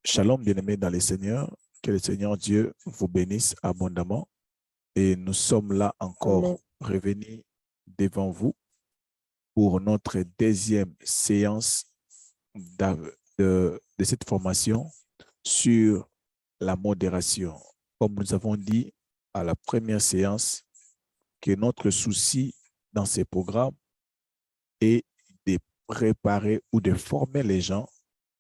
Shalom, bien-aimés dans le Seigneur. Que le Seigneur Dieu vous bénisse abondamment. Et nous sommes là Amen. encore revenus devant vous pour notre deuxième séance de cette formation sur la modération. Comme nous avons dit à la première séance, que notre souci dans ces programmes est de préparer ou de former les gens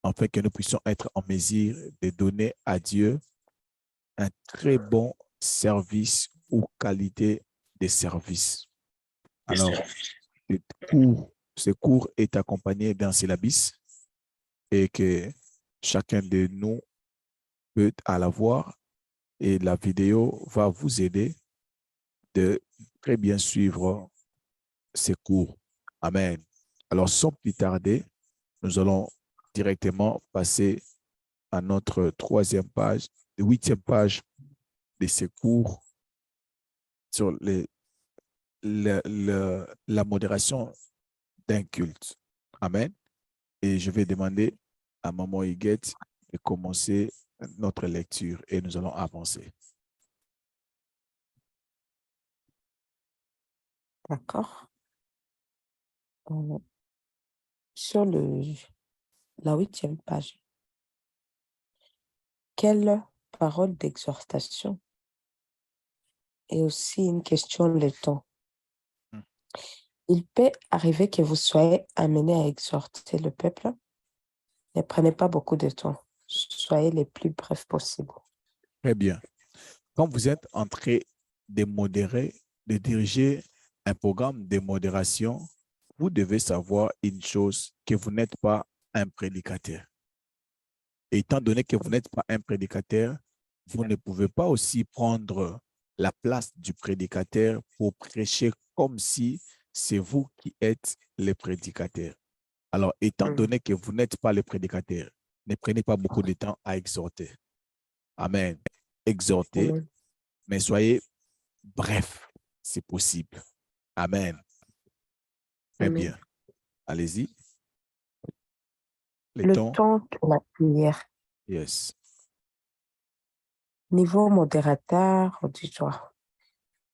afin que nous puissions être en mesure de donner à Dieu un très bon service ou qualité de service. Alors, ce cours est accompagné d'un syllabus et que chacun de nous peut à la voir et la vidéo va vous aider de très bien suivre ces cours. Amen. Alors, sans plus tarder, nous allons directement passer à notre huitième page de ces cours sur la modération d'un culte. Amen. Et je vais demander à Maman Huguette de commencer notre lecture et nous allons avancer. D'accord. Sur la 8e page, quelle parole d'exhortation et aussi une question le temps. Hmm. Il peut arriver que vous soyez amené à exhorter le peuple. Ne prenez pas beaucoup de temps. Soyez les plus brefs possible. Très bien. Quand vous êtes en train de modérer, de diriger un programme de modération, vous devez savoir une chose, que vous n'êtes pas un prédicateur. Et étant donné que vous n'êtes pas un prédicateur, vous ne pouvez pas aussi prendre la place du prédicateur pour prêcher comme si c'est vous qui êtes le prédicateur. Alors, étant donné que vous n'êtes pas le prédicateur, ne prenez pas beaucoup de temps à exhorter. Amen. Exhortez, mais soyez bref, c'est possible. Amen. Très Amen. bien. Allez-y. Le temps de la prière. Yes. Niveau modérateur, auditoire.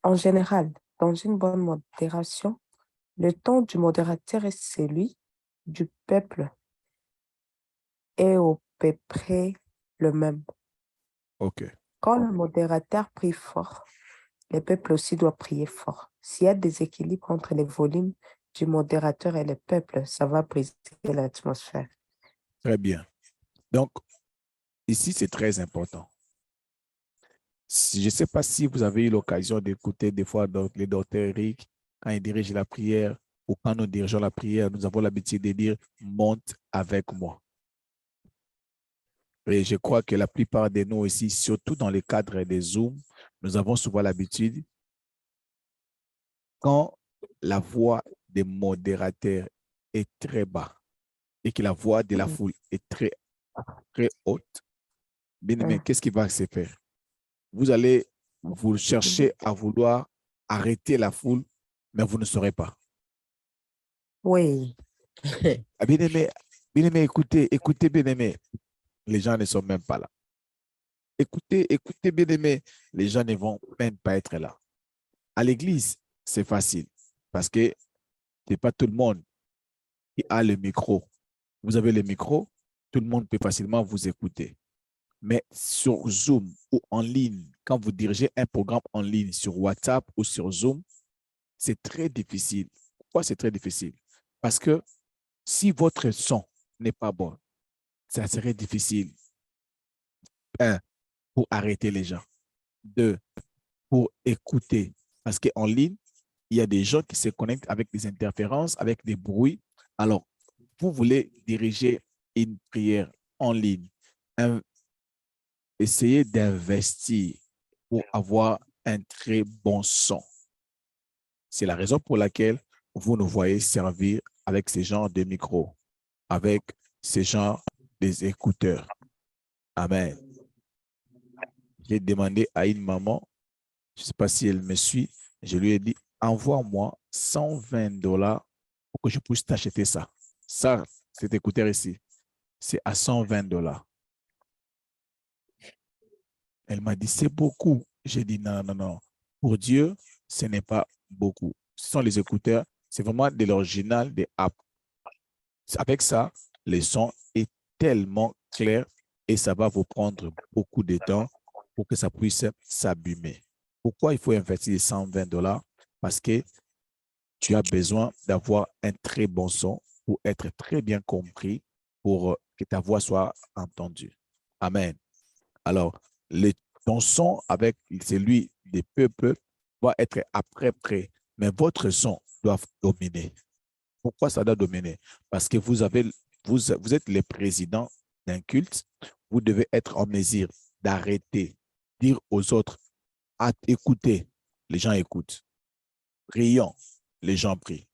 En général, dans une bonne modération, le temps du modérateur est celui du peuple est au peu près le même. OK. Quand le modérateur prie fort, le peuple aussi doit prier fort. S'il y a des équilibres entre les volumes du modérateur et le peuple, ça va briser l'atmosphère. Très bien. Donc, ici, c'est très important. Je ne sais pas si vous avez eu l'occasion d'écouter des fois les docteurs Eric, quand ils dirigent la prière ou quand nous dirigeons la prière, nous avons l'habitude de dire « monte avec moi ». Et je crois que la plupart de nous ici, surtout dans le cadre des Zooms, nous avons souvent l'habitude, quand la voix des modérateurs est très bas et que la voix de la foule est très, très haute, bien aimé, qu'est-ce qui va se faire? Vous allez vous chercher à vouloir arrêter la foule, mais vous ne saurez pas. Oui. Bien-aimé, écoutez, bien-aimé. Les gens ne sont même pas là. Écoutez, bien-aimé. Les gens ne vont même pas être là. À l'église, c'est facile parce que ce n'est pas tout le monde qui a le micro. Vous avez le micro, tout le monde peut facilement vous écouter. Mais sur Zoom ou en ligne, quand vous dirigez un programme en ligne sur WhatsApp ou sur Zoom, c'est très difficile. Pourquoi c'est très difficile? Parce que si votre son n'est pas bon, ça serait difficile. Un, pour arrêter les gens. Deux, pour écouter. Parce qu'en ligne, il y a des gens qui se connectent avec des interférences, avec des bruits. Alors, vous voulez diriger une prière en ligne. Essayez d'investir pour avoir un très bon son. C'est la raison pour laquelle vous nous voyez servir avec ces genres de micros, avec ces genres des écouteurs. Amen. J'ai demandé à une maman, je ne sais pas si elle me suit, je lui ai dit, envoie-moi $120 pour que je puisse t'acheter ça. Ça, cet écouteur ici, c'est à $120. Elle m'a dit, c'est beaucoup. J'ai dit, non, non, non. Pour Dieu, ce n'est pas beaucoup. Ce sont les écouteurs, c'est vraiment de l'original des apps. Avec ça, le son est tellement clair et ça va vous prendre beaucoup de temps pour que ça puisse s'abîmer. Pourquoi il faut investir $120? Parce que tu as besoin d'avoir un très bon son pour être très bien compris, pour que ta voix soit entendue. Amen. Alors, ton son avec celui des peuples va être après près, mais votre son doit dominer. Pourquoi ça doit dominer? Parce que vous êtes le président d'un culte, vous devez être en mesure d'arrêter, dire aux autres, écoutez, les gens écoutent. Prions, les gens prient.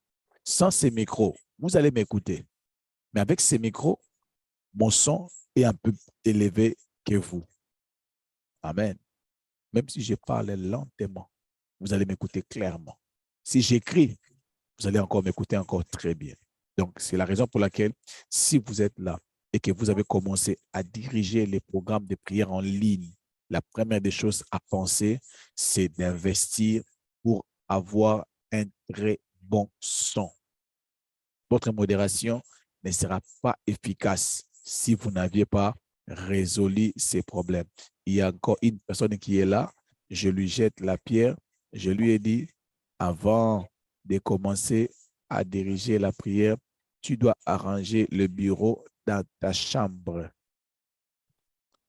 Sans ces micros, vous allez m'écouter. Mais avec ces micros, mon son est un peu élevé que vous. Amen. Même si je parle lentement, vous allez m'écouter clairement. Si j'écris, vous allez encore m'écouter encore très bien. Donc, c'est la raison pour laquelle, si vous êtes là et que vous avez commencé à diriger les programmes de prière en ligne, la première des choses à penser, c'est d'investir pour avoir un très bon son. Votre modération ne sera pas efficace si vous n'aviez pas résolu ces problèmes. Il y a encore une personne qui est là, je lui jette la pierre, je lui ai dit, avant de commencer à diriger la prière, tu dois arranger le bureau dans ta chambre.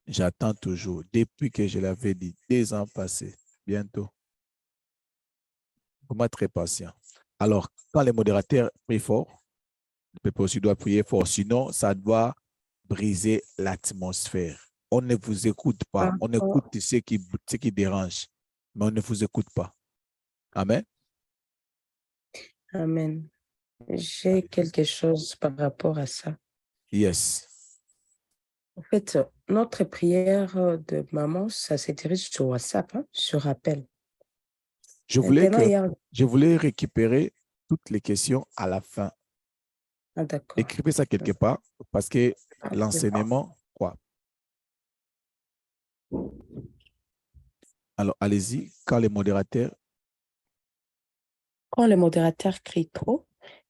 J'attends toujours, depuis que je l'avais dit, 2 ans passés, bientôt. Vraiment très patient. Alors, quand les modérateurs prient fort, le peuple aussi doit prier fort, sinon ça doit briser l'atmosphère. On ne vous écoute pas, on écoute ce qui dérange, mais on ne vous écoute pas. Amen. Amen. J'ai quelque chose par rapport à ça. Yes. En fait, notre prière de maman, ça se dirige sur WhatsApp, hein, sur appel. Je voulais récupérer toutes les questions à la fin. Ah, d'accord. Écrivez ça quelque part parce que l'enseignement, quoi. Alors, allez-y, quand les modérateurs. Quand le modérateur crie trop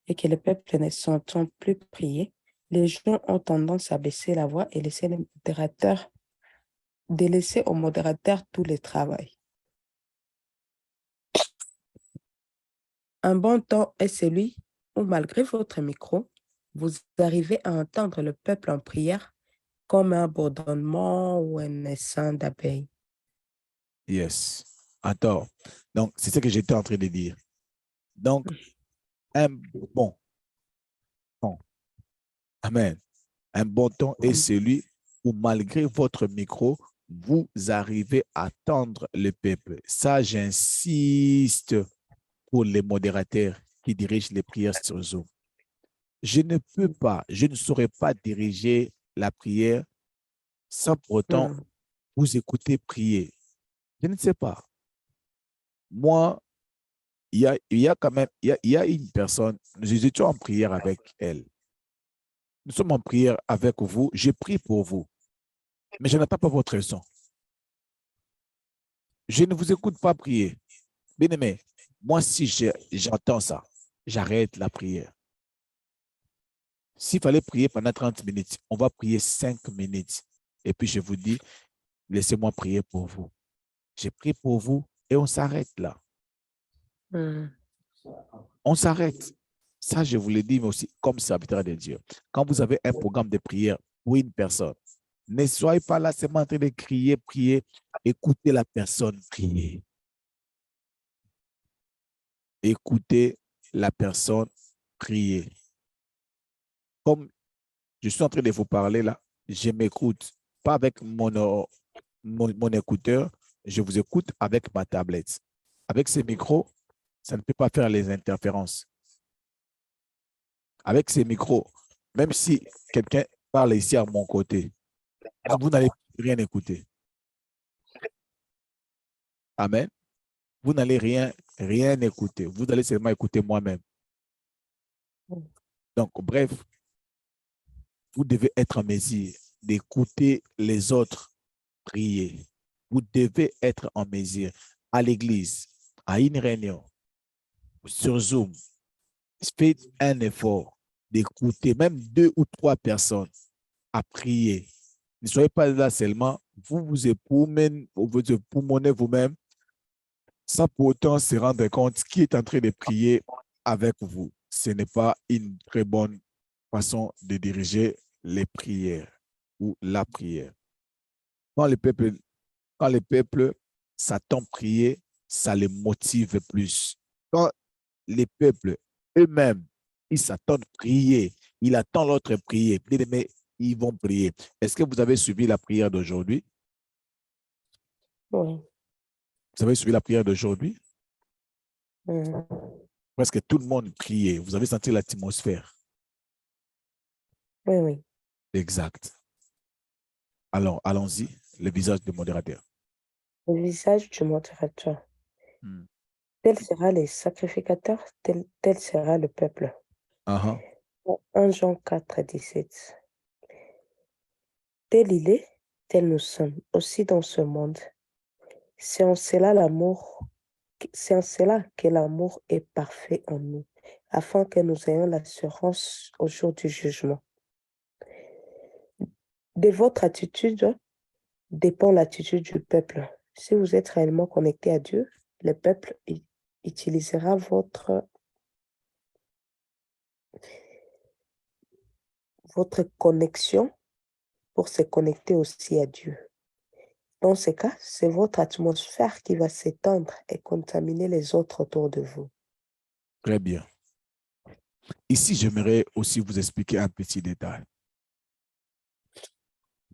et que le peuple ne s'entend plus prier, les gens ont tendance à baisser la voix et de laisser au modérateur tout le travail. Un bon temps est celui où, malgré votre micro, vous arrivez à entendre le peuple en prière comme un bourdonnement ou un essaim d'abeilles. Yes. Attends. Donc, c'est ce que j'étais en train de dire. Donc, un bon ton. Amen. Un bon ton est celui où, malgré votre micro, vous arrivez à tendre le peuple. Ça, j'insiste pour les modérateurs qui dirigent les prières sur Zoom. Je ne saurais pas diriger la prière sans pour autant vous écouter prier. Je ne sais pas. Moi, il y a quand même, il y a une personne, nous étions en prière avec elle. Nous sommes en prière avec vous, je prie pour vous, mais je n'entends pas votre son. Je ne vous écoute pas prier. Bien-aimé, moi, si j'entends ça, j'arrête la prière. S'il fallait prier pendant 30 minutes, on va prier 5 minutes. Et puis je vous dis, laissez-moi prier pour vous. J'ai prié pour vous et on s'arrête là. On s'arrête. Ça, je vous le dis, mais aussi comme serviteur de Dieu. Quand vous avez un programme de prière pour une personne, ne soyez pas là seulement en train de crier, prier. Écoutez la personne prier. Écoutez la personne prier. Comme je suis en train de vous parler là, je m'écoute. Pas avec mon écouteur, je vous écoute avec ma tablette. Avec ces micros, ça ne peut pas faire les interférences. Avec ces micros, même si quelqu'un parle ici à mon côté, vous n'allez rien écouter. Amen. Vous n'allez rien écouter. Vous allez seulement écouter moi-même. Donc, bref, vous devez être en mesure d'écouter les autres prier. vous devez être en mesure à l'église, à une réunion, sur Zoom, faites un effort d'écouter même 2 ou 3 personnes à prier. Ne soyez pas là seulement, vous époumonez vous-même sans pour autant se rendre compte qui est en train de prier avec vous. Ce n'est pas une très bonne façon de diriger les prières ou la prière. Quand le peuple s'attend prier, ça les motive plus. Quand les peuples eux-mêmes, ils s'attendent prier, ils attendent l'autre prier, mais ils vont prier. Est-ce que vous avez suivi la prière d'aujourd'hui? Oui. Vous avez suivi la prière d'aujourd'hui? Mm. Presque tout le monde priait. Vous avez senti l'atmosphère. Oui, oui. Exact. Alors, allons-y, le visage du modérateur. Le visage du modérateur. Hmm. Tel sera les sacrificateurs, tel sera le peuple. Uh-huh. 1 Jean 4, 17. Tel il est, tel nous sommes aussi dans ce monde. C'est en cela que l'amour est parfait en nous, afin que nous ayons l'assurance au jour du jugement. De votre attitude dépend l'attitude du peuple. Si vous êtes réellement connecté à Dieu, le peuple utilisera votre connexion pour se connecter aussi à Dieu. Dans ce cas, c'est votre atmosphère qui va s'étendre et contaminer les autres autour de vous. Très bien. Ici, j'aimerais aussi vous expliquer un petit détail.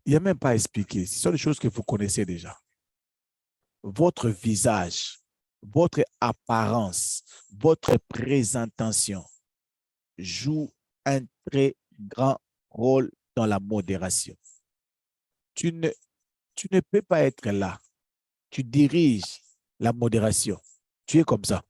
Il n'y a même pas à expliquer. Ce sont des choses que vous connaissez déjà. Votre visage, votre apparence, votre présentation joue un très grand rôle dans la modération. Tu ne peux pas être là. Tu diriges la modération. Tu es comme ça.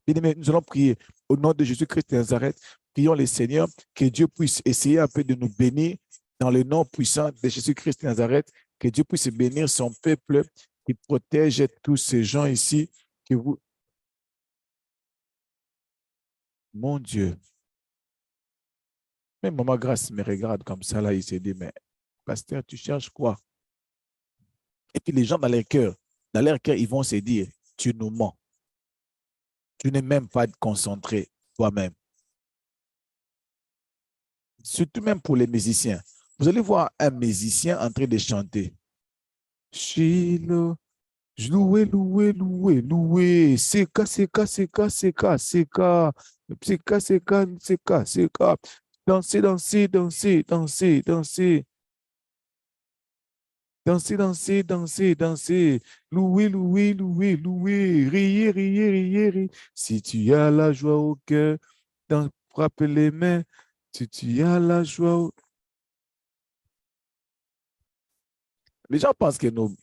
Bien-aimés, nous allons prier au nom de Jésus-Christ de Nazareth. Prions le Seigneur que Dieu puisse essayer un peu de nous bénir dans le nom puissant de Jésus-Christ de Nazareth, que Dieu puisse bénir son peuple, qui protège tous ces gens ici, que vous... Mon Dieu, même Maman Grâce me regarde comme ça, là, il se dit, mais pasteur, tu cherches quoi? Et puis les gens dans leur cœur, ils vont se dire, tu nous mens. Tu n'es même pas concentré toi-même. Surtout même pour les musiciens. Vous allez voir un musicien en train de chanter. Shiloh, loué, loué, loué, loué. Seka, seka, seka, seka, seka. Seka, seka, seka, seka. Dansez, dansez, dansez, dansez, dansez. Dansez, dansez, dansez, dansez. Loué, loué, loué, loué. Riez, riez, riez, riez. Si tu as la joie au cœur, frappe les mains. Si tu as la joie au... Les gens pensent que nous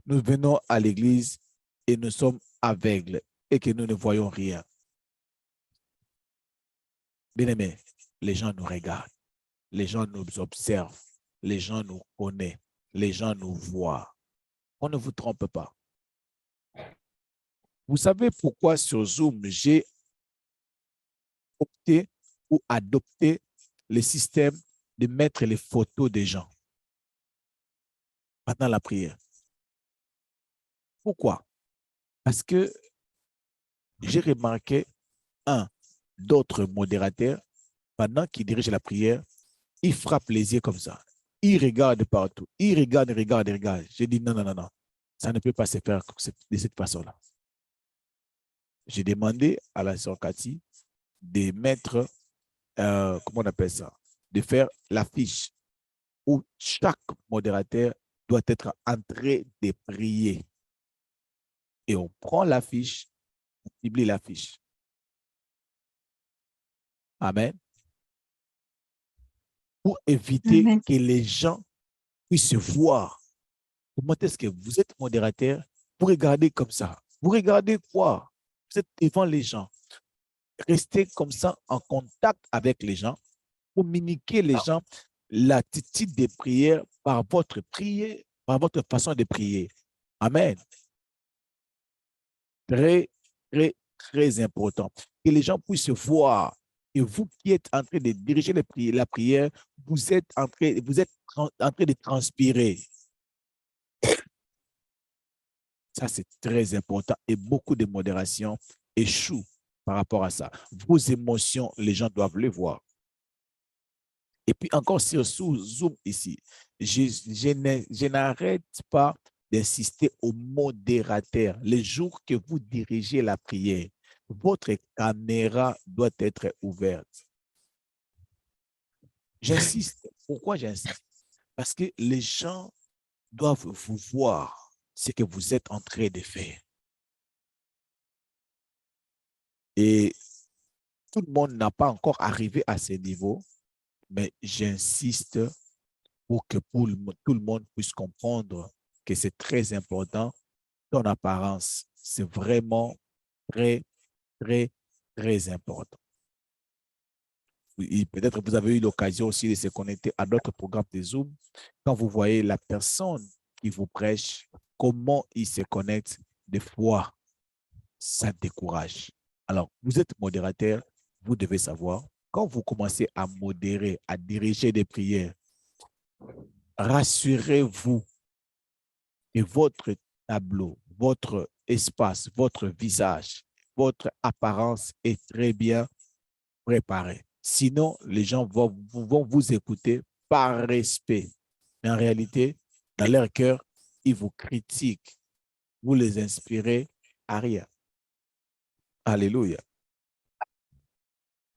venons à l'église et nous sommes aveugles et que nous ne voyons rien. Bien aimé, les gens nous regardent, les gens nous observent, les gens nous connaissent, les gens nous voient. On ne vous trompe pas. Vous savez pourquoi sur Zoom, j'ai opté ou adopté le système de mettre les photos des gens pendant la prière? Pourquoi? Parce que j'ai remarqué, d'autres modérateurs, pendant qu'ils dirigent la prière, ils frappent les yeux comme ça. Ils regardent partout. Ils regardent, regardent, regardent. J'ai dit non, non, non, non. Ça ne peut pas se faire de cette façon-là. J'ai demandé à la sœur Cathy de mettre, comment on appelle ça, de faire l'affiche où chaque modérateur doit être en train de prier. Et on prend l'affiche, on publie l'affiche. Amen. Pour éviter que les gens puissent voir comment est-ce que vous êtes modérateur. Vous regardez comme ça. Vous regardez quoi? Vous êtes devant les gens. Restez comme ça en contact avec les gens. Communiquez les gens l'attitude de prière par votre prière, par votre façon de prier. Amen. Très, très, très important. Que les gens puissent voir. Et vous qui êtes en train de diriger la prière, vous êtes en train de transpirer. Ça, c'est très important. Et beaucoup de modération échouent par rapport à ça. Vos émotions, les gens doivent les voir. Et puis encore sur Zoom ici, je n'arrête pas d'insister au modérateur. Les jours que vous dirigez la prière, votre caméra doit être ouverte. J'insiste. Pourquoi j'insiste? Parce que les gens doivent vous voir ce que vous êtes en train de faire. Et tout le monde n'a pas encore arrivé à ce niveau, mais j'insiste pour que tout le monde puisse comprendre que c'est très important. Ton apparence, c'est vraiment très, très, très important. Peut-être que vous avez eu l'occasion aussi de se connecter à d'autres programmes de Zoom. Quand vous voyez la personne qui vous prêche, comment il se connecte, des fois, ça décourage. Alors, vous êtes modérateur, vous devez savoir, quand vous commencez à modérer, à diriger des prières, rassurez-vous que votre tableau, votre espace, votre visage, votre apparence est très bien préparée. Sinon, les gens vont vous écouter par respect. Mais en réalité, dans leur cœur, ils vous critiquent. Vous les inspirez à rien. Alléluia.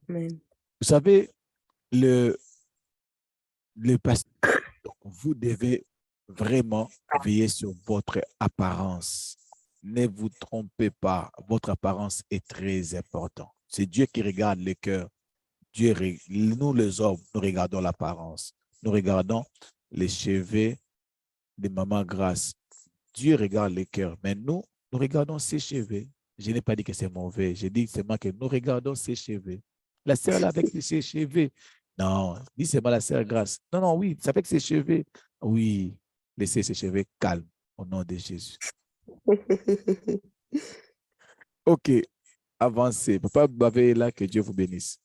Amen. Vous savez, le pasteur, vous devez vraiment veiller sur votre apparence. Ne vous trompez pas, votre apparence est très importante. C'est Dieu qui regarde le cœur. Nous les hommes, nous regardons l'apparence. Nous regardons les cheveux de Maman Grâce. Dieu regarde le cœur, mais nous regardons ses cheveux. Je n'ai pas dit que c'est mauvais, j'ai dit seulement que nous regardons ses cheveux. La sœur là avec ses cheveux. Non, dis seulement la sœur Grâce. Non, non, oui, c'est avec ses cheveux. Oui, laissez ses cheveux calmes au nom de Jésus. OK, avancez. Papa Bavé est là, que Dieu vous bénisse.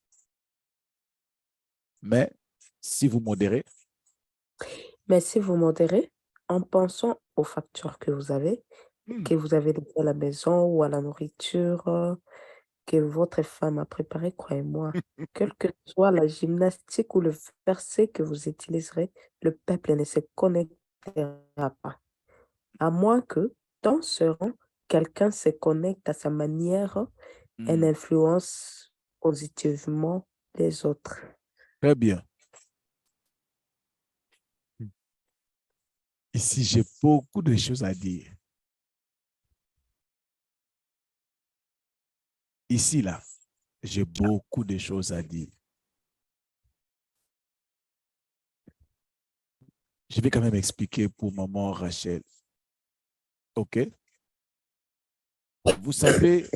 Mais si vous modérez, Mais si vous modérez, en pensant aux factures que vous avez laissées à la maison ou à la nourriture que votre femme a préparée, croyez-moi, quelle que soit la gymnastique ou le verset que vous utiliserez, le peuple ne se connectera pas. À moins que, dans ce rang, quelqu'un se connecte à sa manière et influence positivement les autres. très bien. Ici, j'ai beaucoup de choses à dire. Ici, là, j'ai beaucoup de choses à dire. Je vais quand même expliquer pour maman Rachel. OK? Vous savez,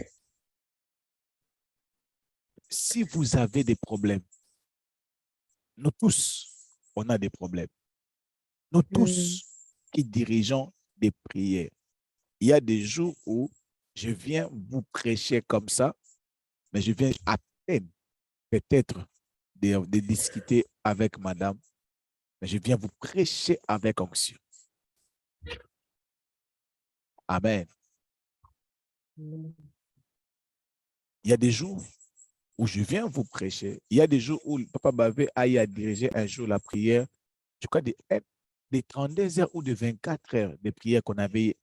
si vous avez des problèmes, nous tous, on a des problèmes. Nous tous qui dirigeons des prières. Il y a des jours où je viens vous prêcher comme ça, mais je viens à peine peut-être de discuter avec madame, mais je viens vous prêcher avec onction. Amen. Il y a des jours où je viens vous prêcher. Il y a des jours où Papa Bavé a eu à diriger un jour la prière, je crois des 32 heures ou de 24 heures de prière qu'on avait.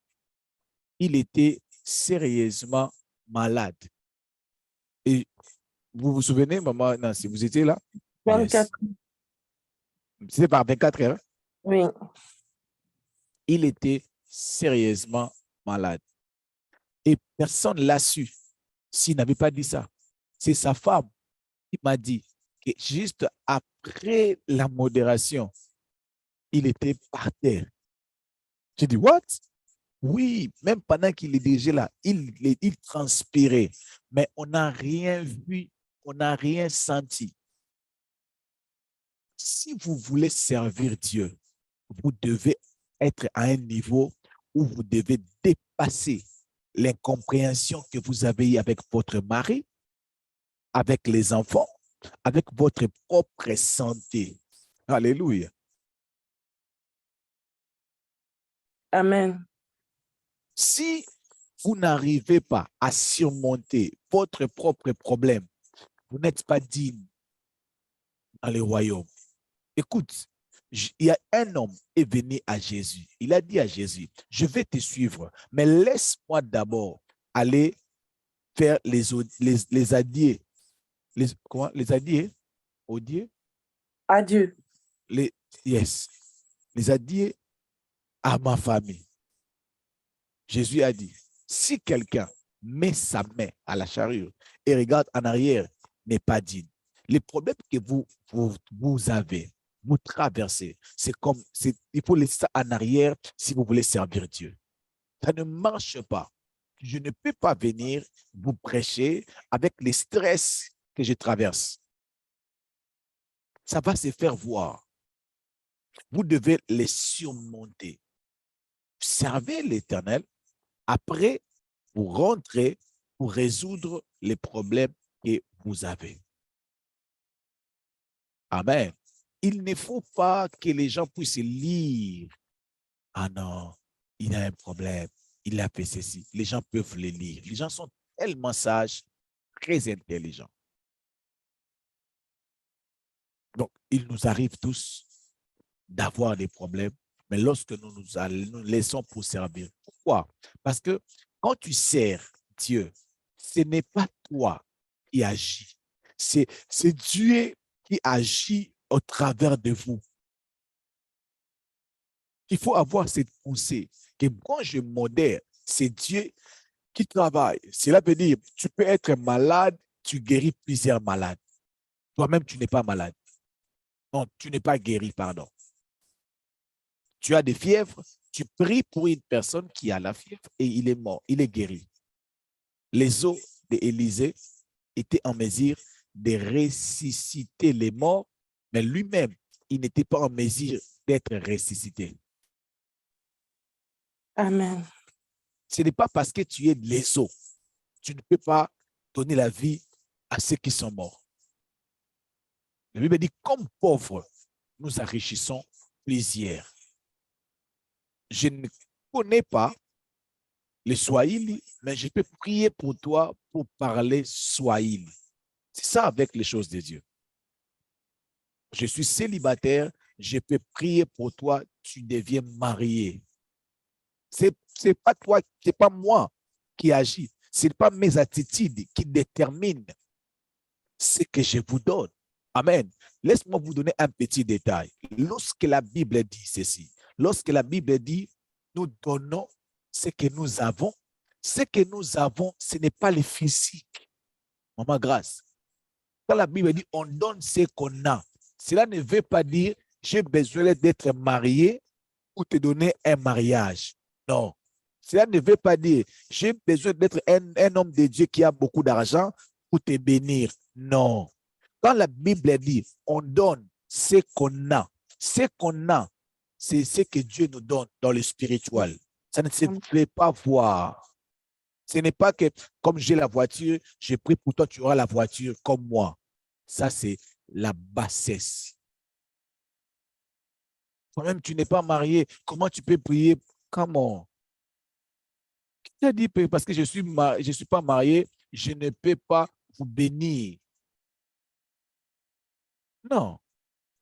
Il était sérieusement malade. Et vous vous souvenez, maman Nancy, vous étiez là? 24. Yes. C'était par 24 heures. Oui. Il était sérieusement malade. Et personne ne l'a su s'il n'avait pas dit ça. C'est sa femme qui m'a dit que juste après la modération, il était par terre. J'ai dit, what? Oui, même pendant qu'il est déjà là, il transpirait. Mais on n'a rien vu, on n'a rien senti. Si vous voulez servir Dieu, vous devez être à un niveau où vous devez dépasser l'incompréhension que vous avez avec votre mari, avec les enfants, avec votre propre santé. Alléluia. Amen. Si vous n'arrivez pas à surmonter votre propre problème, vous n'êtes pas digne dans le royaume. Écoute, il y a un homme qui est venu à Jésus. Il a dit à Jésus, je vais te suivre, mais laisse-moi d'abord aller faire les adieux. Comment? Les adieux? Odieux? Adieu. Yes. Les adieux à ma famille. Jésus a dit, si quelqu'un met sa main à la charrue et regarde en arrière, n'est pas digne. Les problèmes que vous avez, vous traversez, il faut laisser ça en arrière si vous voulez servir Dieu. Ça ne marche pas. Je ne peux pas venir vous prêcher avec les stress que je traverse. Ça va se faire voir. Vous devez les surmonter. Servez l'Éternel. Après, vous rentrez pour résoudre les problèmes que vous avez. Amen. Il ne faut pas que les gens puissent lire. Ah non, il a un problème, il a fait ceci. Les gens peuvent le lire. Les gens sont tellement sages, très intelligents. Donc, il nous arrive tous d'avoir des problèmes, mais lorsque nous laissons pour servir. Pourquoi? Parce que quand tu sers Dieu, ce n'est pas toi qui agis. C'est Dieu qui agit au travers de vous. Il faut avoir cette pensée que quand je modère, c'est Dieu qui travaille. Cela veut dire, tu peux être malade, tu guéris plusieurs malades. Toi-même, tu n'es pas malade. Non, tu n'es pas guéri, pardon. Tu as des fièvres, tu pries pour une personne qui a la fièvre et il est mort, il est guéri. Les os d'Élisée étaient en mesure de ressusciter les morts, mais lui-même, il n'était pas en mesure d'être ressuscité. Amen. Ce n'est pas parce que tu es les os, tu ne peux pas donner la vie à ceux qui sont morts. La Bible dit, comme pauvres, nous enrichissons plusieurs. Je ne connais pas le Swahili, mais je peux prier pour toi pour parler Swahili. C'est ça avec les choses de Dieu. Je suis célibataire, je peux prier pour toi, tu deviens marié. C'est pas toi, c'est pas moi qui agis. Ce n'est pas mes attitudes qui déterminent ce que je vous donne. Amen. Laisse-moi vous donner un petit détail. Lorsque la Bible dit ceci, lorsque la Bible dit nous donnons ce que nous avons, ce n'est pas le physique. Maman Grâce. Quand la Bible dit on donne ce qu'on a, cela ne veut pas dire j'ai besoin d'être marié pour te donner un mariage. Non. Cela ne veut pas dire j'ai besoin d'être un homme de Dieu qui a beaucoup d'argent pour te bénir. Non. Quand la Bible dit on donne ce qu'on a, c'est ce que Dieu nous donne dans le spirituel. Ça ne se fait pas voir. Ce n'est pas que comme j'ai la voiture, je prie pour toi, tu auras la voiture comme moi. Ça, c'est la bassesse. Toi-même, tu n'es pas marié. Comment tu peux prier? Comment? Qui t'a dit parce que je suis pas marié, je ne peux pas vous bénir? Non.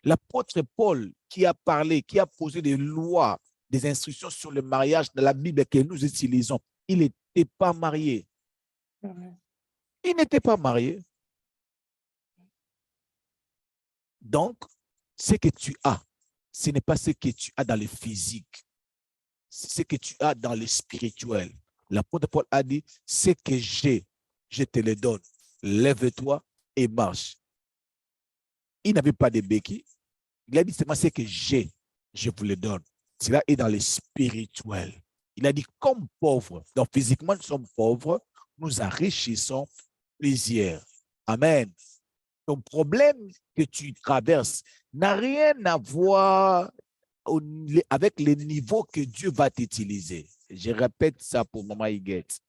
L'apôtre Paul qui a parlé, qui a posé des lois, des instructions sur le mariage dans la Bible que nous utilisons, il n'était pas marié. Il n'était pas marié. Donc, ce que tu as, ce n'est pas ce que tu as dans le physique, c'est ce que tu as dans le spirituel. L'apôtre Paul a dit, ce que j'ai, je te le donne. Lève-toi et marche. Il n'avait pas de béquilles. Il a dit, c'est moi ce que j'ai, je vous le donne. Cela est dans le spirituel. Il a dit, comme pauvres, donc physiquement nous sommes pauvres, nous enrichissons plusieurs. Amen. Ton problème que tu traverses n'a rien à voir avec les niveaux que Dieu va t'utiliser. Je répète ça pour Maman Higuette.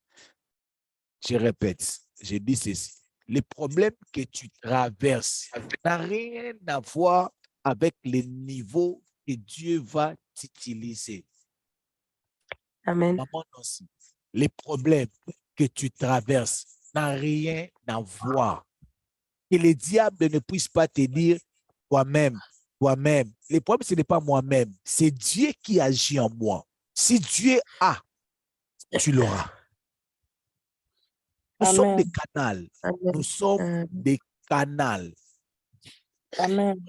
Je répète, je dis ceci. Les problèmes que tu traverses n'ont rien à voir avec les niveaux que Dieu va t'utiliser. Amen. Maman Nancy, les problèmes que tu traverses n'ont rien à voir. Que le diable ne puisse pas te dire toi-même. Les problèmes, ce n'est pas moi-même. C'est Dieu qui agit en moi. Si Dieu a, tu l'auras. Nous sommes Amen. des canals. Amen. Nous sommes des canals. Amen.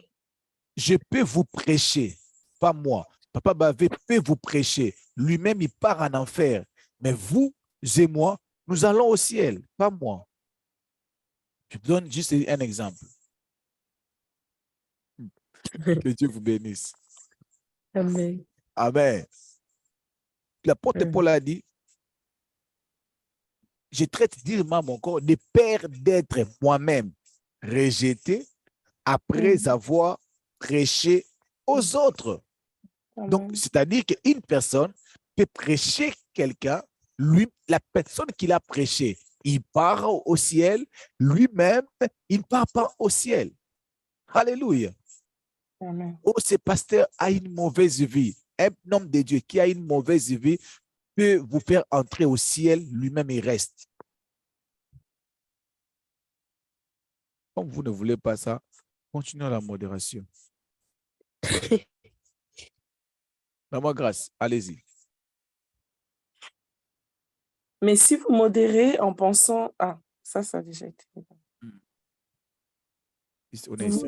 Je peux vous prêcher, pas moi. Papa Bavé peut vous prêcher. Lui-même, il part en enfer. Mais vous et moi, nous allons au ciel, pas moi. Je donne juste un exemple. Que Dieu vous bénisse. Amen. Amen. L'apôtre Paul a dit, je traite durement mon corps de peur d'être moi-même rejeté après avoir prêché aux autres. Donc, c'est-à-dire qu'une personne peut prêcher quelqu'un, lui, la personne qui l'a prêché, il part au ciel, lui-même, il ne part pas au ciel. Alléluia. Amen. Oh, ce pasteur a une mauvaise vie. Un homme de Dieu qui a une mauvaise vie peut vous faire entrer au ciel, lui-même il reste. Comme vous ne voulez pas ça, continuez la modération. Maman Grâce, allez-y. Mais si vous modérez en pensant... Ah, ça a déjà été. On est ici.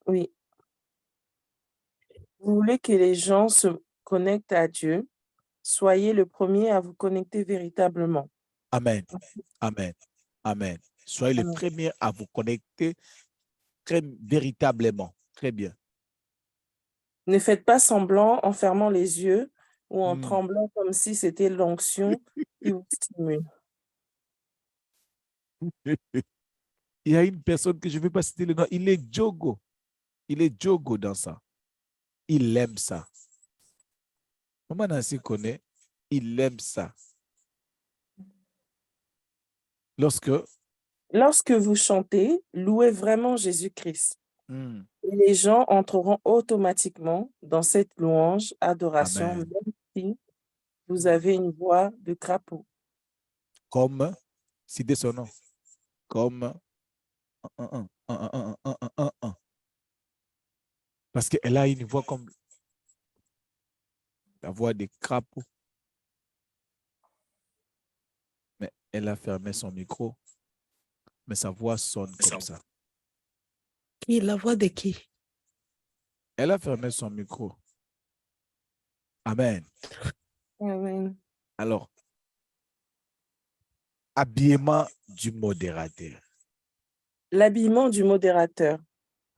Oui. Vous voulez que les gens se connectent à Dieu, soyez le premier à vous connecter véritablement. Amen. Amen. Amen. Soyez le premier à vous connecter très véritablement. Très bien. Ne faites pas semblant en fermant les yeux ou en tremblant comme si c'était l'onction qui vous stimule. Il y a une personne que je ne vais pas citer le nom. Il est Djogo. Il est Djogo dans ça. Il aime ça. Maman Nancy connaît. Il aime ça. Lorsque vous chantez, louez vraiment Jésus-Christ. Et les gens entreront automatiquement dans cette louange, adoration, Amen. même si vous avez une voix de crapaud. Comme, citez son nom. Comme parce qu'elle a une voix comme la voix des crapauds. Mais elle a fermé son micro. Mais sa voix sonne comme ça. Qui? La voix de qui? Elle a fermé son micro. Amen. Amen. Alors, habillement du modérateur. L'habillement du modérateur.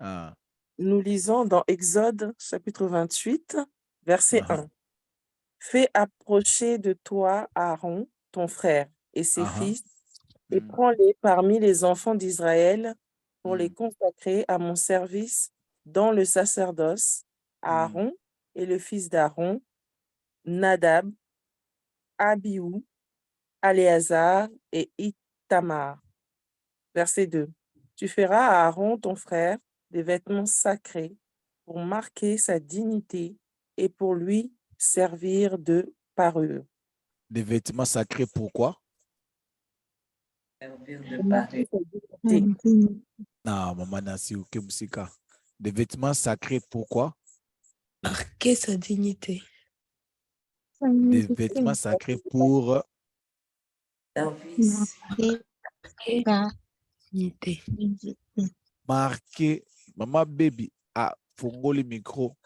Ah. Nous lisons dans Exode, chapitre 28, verset 1. Fais approcher de toi Aaron, ton frère, et ses fils, et prends-les parmi les enfants d'Israël pour les consacrer à mon service dans le sacerdoce, Aaron et le fils d'Aaron, Nadab, Abihu, Éléazar et Ithamar. Verset 2. Tu feras à Aaron, ton frère, des vêtements sacrés pour marquer sa dignité et pour lui servir de parure. Des vêtements sacrés, pourquoi? Non, maman Nancy, ok, Moussika. Des vêtements sacrés, pourquoi? Marquer sa dignité. Des vêtements sacrés pour... Dignité. Marquer. Maman baby a fongé le micro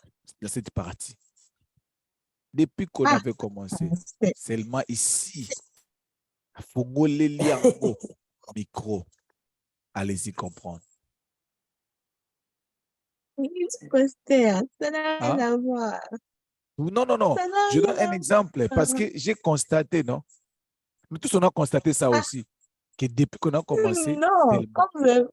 dans cette partie. Depuis qu'on avait commencé, seulement ici, fongé les liens au micro. Allez-y comprendre. Ça n'a rien à voir. Non, non, non. Je donne un exemple parce que j'ai constaté, non? Nous tous, on a constaté ça aussi, que depuis qu'on a commencé, non, comme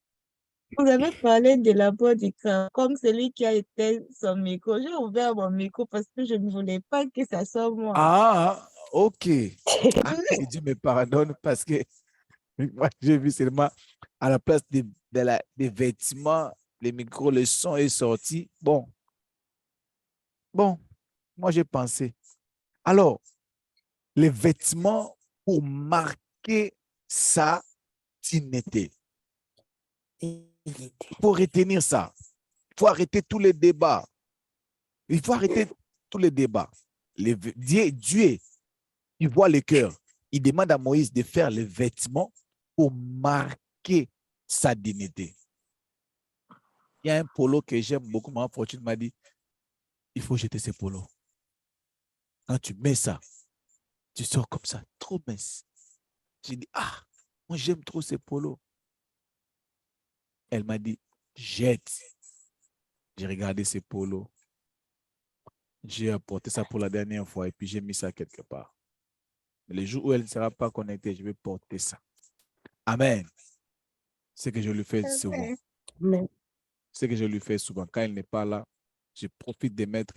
Vous avez parlé de la voix du cœur, comme celui qui a éteint son micro. J'ai ouvert mon micro parce que je ne voulais pas que ça soit moi. Ah, ok. Ah, que Dieu me pardonne parce que moi, j'ai vu seulement à la place des vêtements, les micros, le son est sorti. Bon, moi j'ai pensé. Alors, les vêtements pour marquer sa dignité. Il faut retenir ça. Il faut arrêter tous les débats. Il faut arrêter tous les débats. Dieu, il voit le cœur. Il demande à Moïse de faire les vêtements pour marquer sa dignité. Il y a un polo que j'aime beaucoup. Ma Fortune m'a dit, il faut jeter ce polo. Quand tu mets ça, tu sors comme ça, trop mince. J'ai dit, ah, moi j'aime trop ce polo. Elle m'a dit, jette. J'ai regardé ce polo. J'ai apporté ça pour la dernière fois et puis j'ai mis ça quelque part. Mais le jour où elle ne sera pas connectée, je vais porter ça. Amen. C'est que je lui fais souvent. Amen. C'est que je lui fais souvent. Quand elle n'est pas là, je profite de mettre.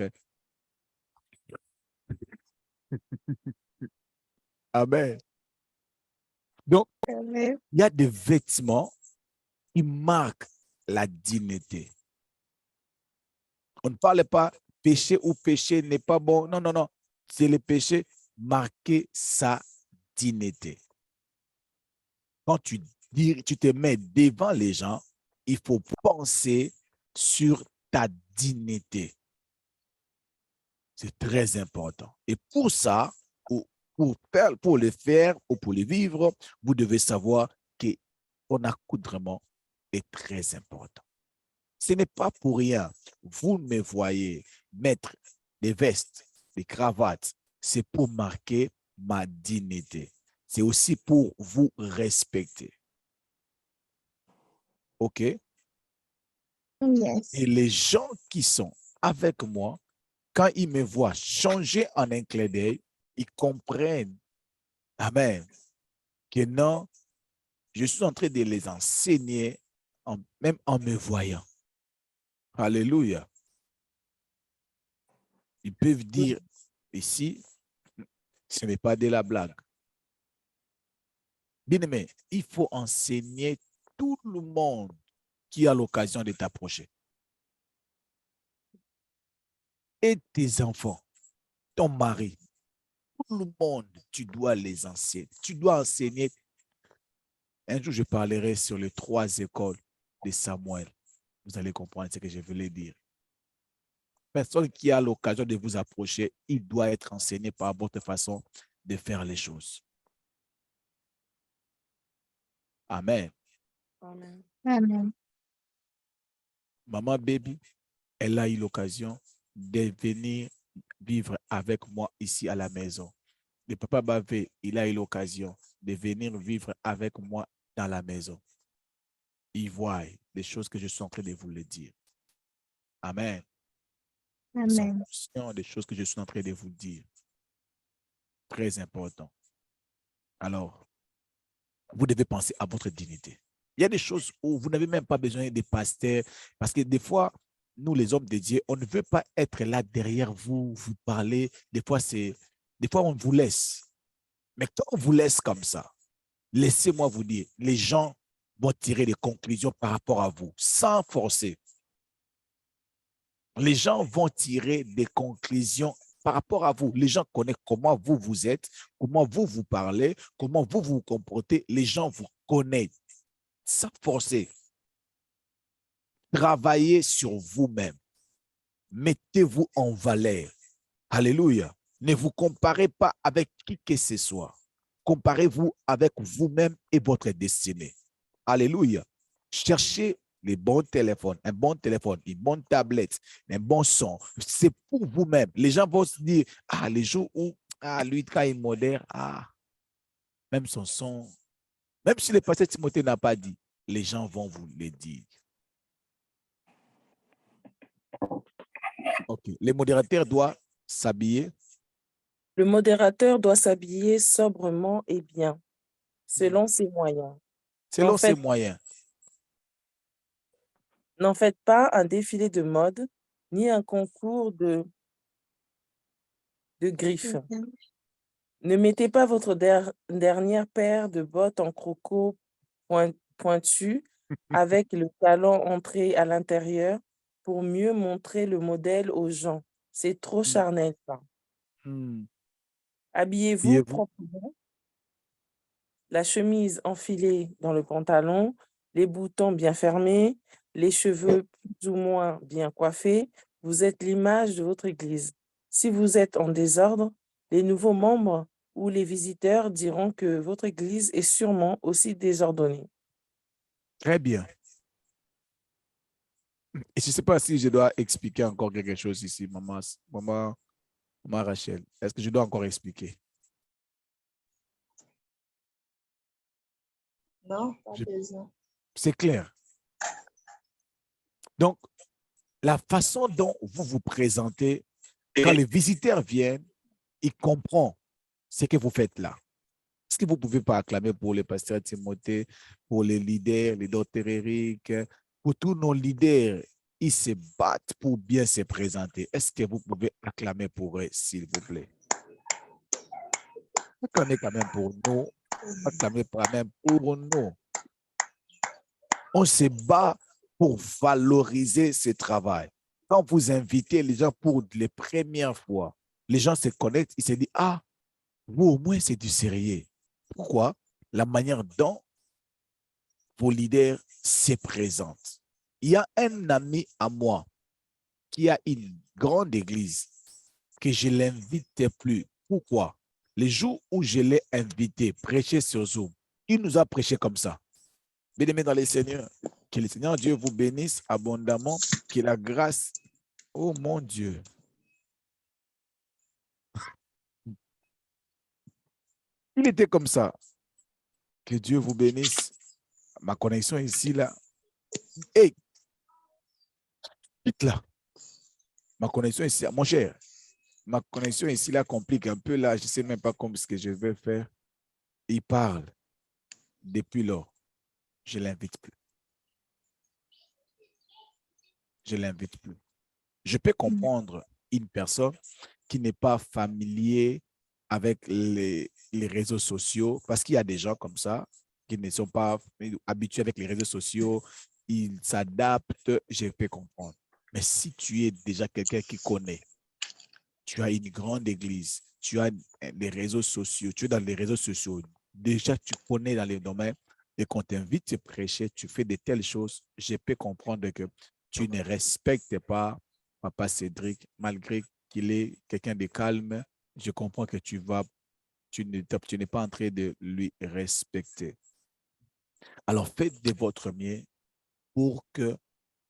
Amen. Donc, Amen. il y a des vêtements qui marquent la dignité. On ne parle pas péché ou péché n'est pas bon. Non, non, non. C'est le péché marquer sa dignité. Quand tu te mets devant les gens, il faut penser sur ta dignité. C'est très important. Et pour ça, pour le faire ou pour le vivre, vous devez savoir que ton accoutrement est très important. Ce n'est pas pour rien. Vous me voyez mettre des vestes, des cravates. C'est pour marquer ma dignité. C'est aussi pour vous respecter. OK? Yes. Et les gens qui sont avec moi, quand ils me voient changer en un clin d'œil, ils comprennent, amen, que non, je suis en train de les enseigner, même en me voyant. Alléluia. Ils peuvent dire ici, ce n'est pas de la blague. Bien-aimé, il faut enseigner tout le monde qui a l'occasion de t'approcher. Et tes enfants, ton mari, tout le monde, tu dois les enseigner. Tu dois enseigner. Un jour, je parlerai sur les 3 écoles de Samuel. Vous allez comprendre ce que je voulais dire. Personne qui a l'occasion de vous approcher, il doit être enseigné par votre façon de faire les choses. Amen. Amen. Amen. Maman Baby, elle a eu l'occasion de venir vivre avec moi ici à la maison. Le papa Bavé, il a eu l'occasion de venir vivre avec moi dans la maison. Il voit les choses que je suis en train de vous le dire. Amen. Ils sont Amen. conscients des choses que je suis en train de vous dire. Très important. Alors, vous devez penser à votre dignité. Il y a des choses où vous n'avez même pas besoin des pasteurs, parce que des fois, nous, les hommes de Dieu, on ne veut pas être là derrière vous, vous parler. Des fois, on vous laisse. Mais quand on vous laisse comme ça, laissez-moi vous dire, les gens vont tirer des conclusions par rapport à vous, sans forcer. Les gens vont tirer des conclusions par rapport à vous. Les gens connaissent comment vous êtes, comment vous parlez, comment vous vous comportez. Les gens vous connaissent sans forcer. Travaillez sur vous-même. Mettez-vous en valeur. Alléluia. Ne vous comparez pas avec qui que ce soit. Comparez-vous avec vous-même et votre destinée. Alléluia. Cherchez les bons téléphones, un bon téléphone, une bonne tablette, un bon son. C'est pour vous-même. Les gens vont se dire, ah, les jours où, ah, lui, quand il modère, ah, même son son, même si le pasteur Timothée n'a pas dit, les gens vont vous le dire. OK. Le modérateur doit s'habiller. Le modérateur doit s'habiller sobrement et bien, selon ses moyens. Selon En fait, ses moyens. N'en faites pas un défilé de mode, ni un concours de griffes. Ne mettez pas votre dernière paire de bottes en croco pointu avec le talon entré à l'intérieur pour mieux montrer le modèle aux gens. C'est trop charnel, ça. Habillez-vous Habillez-vous. proprement, la chemise enfilée dans le pantalon, les boutons bien fermés, les cheveux plus ou moins bien coiffés. Vous êtes l'image de votre église. Si vous êtes en désordre, les nouveaux membres ou les visiteurs diront que votre église est sûrement aussi désordonnée. Très bien. Et je ne sais pas si je dois expliquer encore quelque chose ici, maman Rachel. Est-ce que je dois encore expliquer? Non, pas besoin. C'est clair. Donc, la façon dont vous vous présentez, quand les visiteurs viennent, ils comprennent ce que vous faites là. Est-ce que vous ne pouvez pas acclamer pour les pasteurs Timothée, pour les leaders Eric, pour tous nos leaders, ils se battent pour bien se présenter. Est-ce que vous pouvez acclamer pour eux, s'il vous plaît? Acclamez quand même pour nous. Acclamez quand même pour nous. On se bat pour valoriser ce travail. Quand vous invitez les gens pour les premières fois, les gens se connectent, ils se disent, ah, vous au moins c'est du sérieux. Pourquoi? La manière dont vos leaders se présentent. Il y a un ami à moi qui a une grande église que je ne l'invite plus. Pourquoi? Les jours où je l'ai invité prêcher sur Zoom, il nous a prêché comme ça. Bien-aimés dans les Seigneurs, que le Seigneur Dieu vous bénisse abondamment, que la grâce, oh mon Dieu. Il était comme ça. Que Dieu vous bénisse. Ma connexion ici, là. Hey! Vite là. Ma connexion ici, mon cher. Ma connexion ici, là, complique un peu, là. Je ne sais même pas ce que je vais faire. Il parle. Depuis lors, je ne l'invite plus. Je ne l'invite plus. Je peux comprendre une personne qui n'est pas familier avec les réseaux sociaux, parce qu'il y a des gens comme ça qui ne sont pas habitués avec les réseaux sociaux, ils s'adaptent, je peux comprendre. Mais si tu es déjà quelqu'un qui connaît, tu as une grande église, tu as les réseaux sociaux, tu es dans les réseaux sociaux, déjà tu connais dans les domaines, et qu'on t'invite à prêcher, tu fais de telles choses, je peux comprendre que tu ne respectes pas Papa Cédric, malgré qu'il est quelqu'un de calme, je comprends que tu n'es pas en train de lui respecter. Alors faites de votre mieux pour que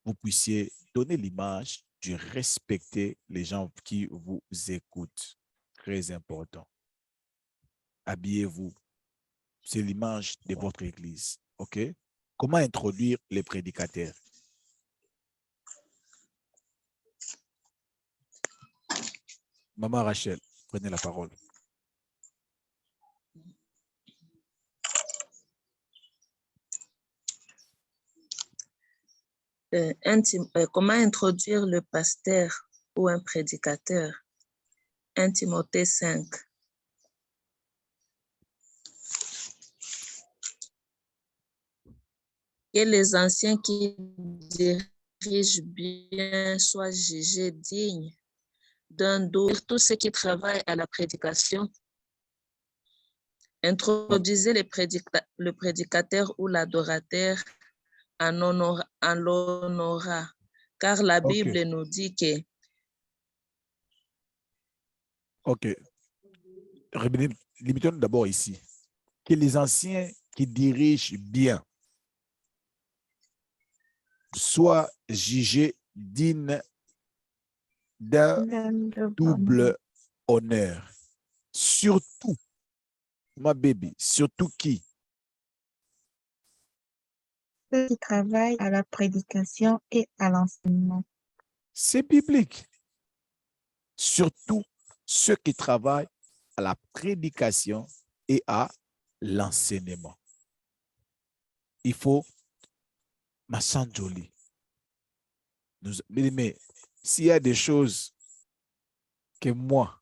vous puissiez donner l'image de respecter les gens qui vous écoutent. Très important. Habillez-vous. C'est l'image de votre église. OK? Comment introduire les prédicateurs? Maman Rachel, prenez la parole. Comment introduire le pasteur ou un prédicateur? 1 Timothée 5. Que les anciens qui dirigent bien soient jugés dignes d'un dos. Tous ceux qui travaillent à la prédication, introduisez le prédicateur ou l'adorateur en l'honorant, car la Bible nous dit que... OK. Limitons d'abord ici. Que les anciens qui dirigent bien soient jugés dignes d'un double honneur. Surtout, ma baby, surtout qui? Ceux qui travaillent à la prédication et à l'enseignement. C'est biblique. Surtout ceux qui travaillent à la prédication et à l'enseignement. Il faut, ma Sainte Jolie, Mais s'il y a des choses que moi,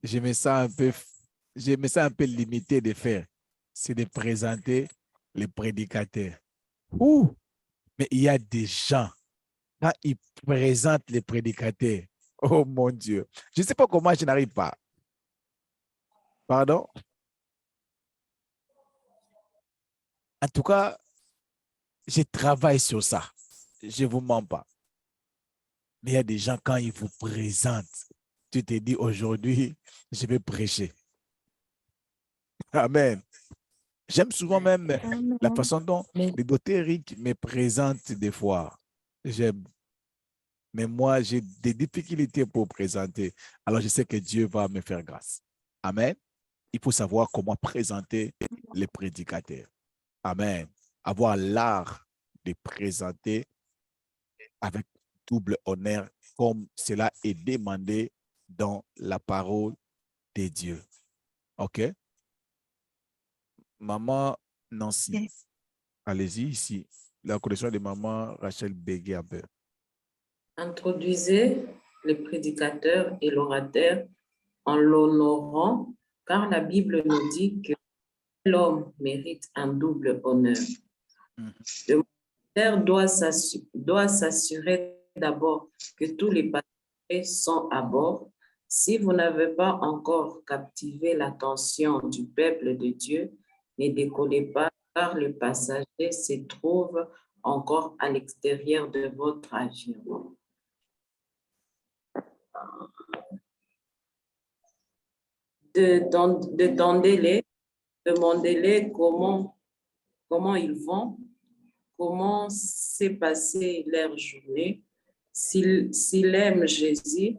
je me sens un peu limité de faire, c'est de présenter les prédicateurs. Ouh, mais il y a des gens, quand ils présentent les prédicateurs, oh mon Dieu, je ne sais pas comment je n'arrive pas. Pardon? En tout cas, je travaille sur ça. Je ne vous mens pas. Mais il y a des gens, quand ils vous présentent, tu te dis aujourd'hui, je vais prêcher. Amen. J'aime souvent même la façon dont les docteurs Eric me présentent des fois. J'aime. Mais moi, j'ai des difficultés pour présenter. Alors, je sais que Dieu va me faire grâce. Amen. Il faut savoir comment présenter les prédicateurs. Amen. Avoir l'art de présenter avec double honneur, comme cela est demandé dans la parole de Dieu. OK? Maman Nancy, Yes. allez-y ici. La connexion de maman Rachel bégaye un peu. Introduisez le prédicateur et l'orateur en l'honorant, car la Bible nous dit que l'homme mérite un double honneur. Le ministère doit s'assurer d'abord que tous les passagers sont à bord. Si vous n'avez pas encore captivé l'attention du peuple de Dieu, ne décollez pas, car les passagers se trouvent encore à l'extérieur de votre avion. Demandez-les comment ils vont, comment s'est passée leur journée, s'ils aiment Jésus,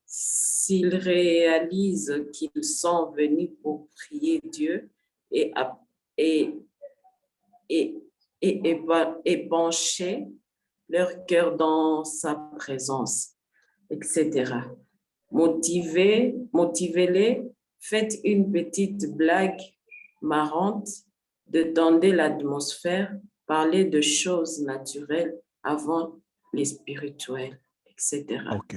s'ils réalisent qu'ils sont venus pour prier Dieu et épancher leur cœur dans sa présence, etc. Motivez-les, faites une petite blague marrante, détendez l'atmosphère, parlez de choses naturelles avant les spirituelles, etc. OK.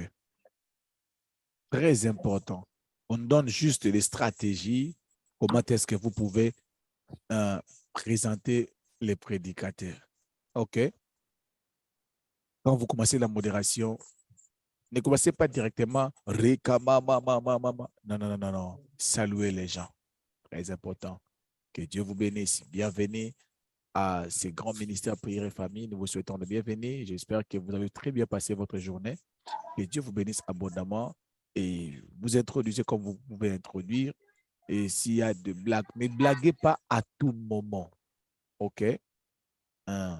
Très important. On donne juste les stratégies. Comment est-ce que vous pouvez présenter les prédicateurs? OK. Quand vous commencez la modération, ne commencez pas directement. Non, non, non, non, non. Saluez les gens. Très important. Que Dieu vous bénisse. Bienvenue à ces grands ministères prière et famille. Nous vous souhaitons le bienvenue. J'espère que vous avez très bien passé votre journée. Que Dieu vous bénisse abondamment et vous introduisez comme vous pouvez introduire. Et s'il y a de blagues, mais blaguez pas à tout moment. OK?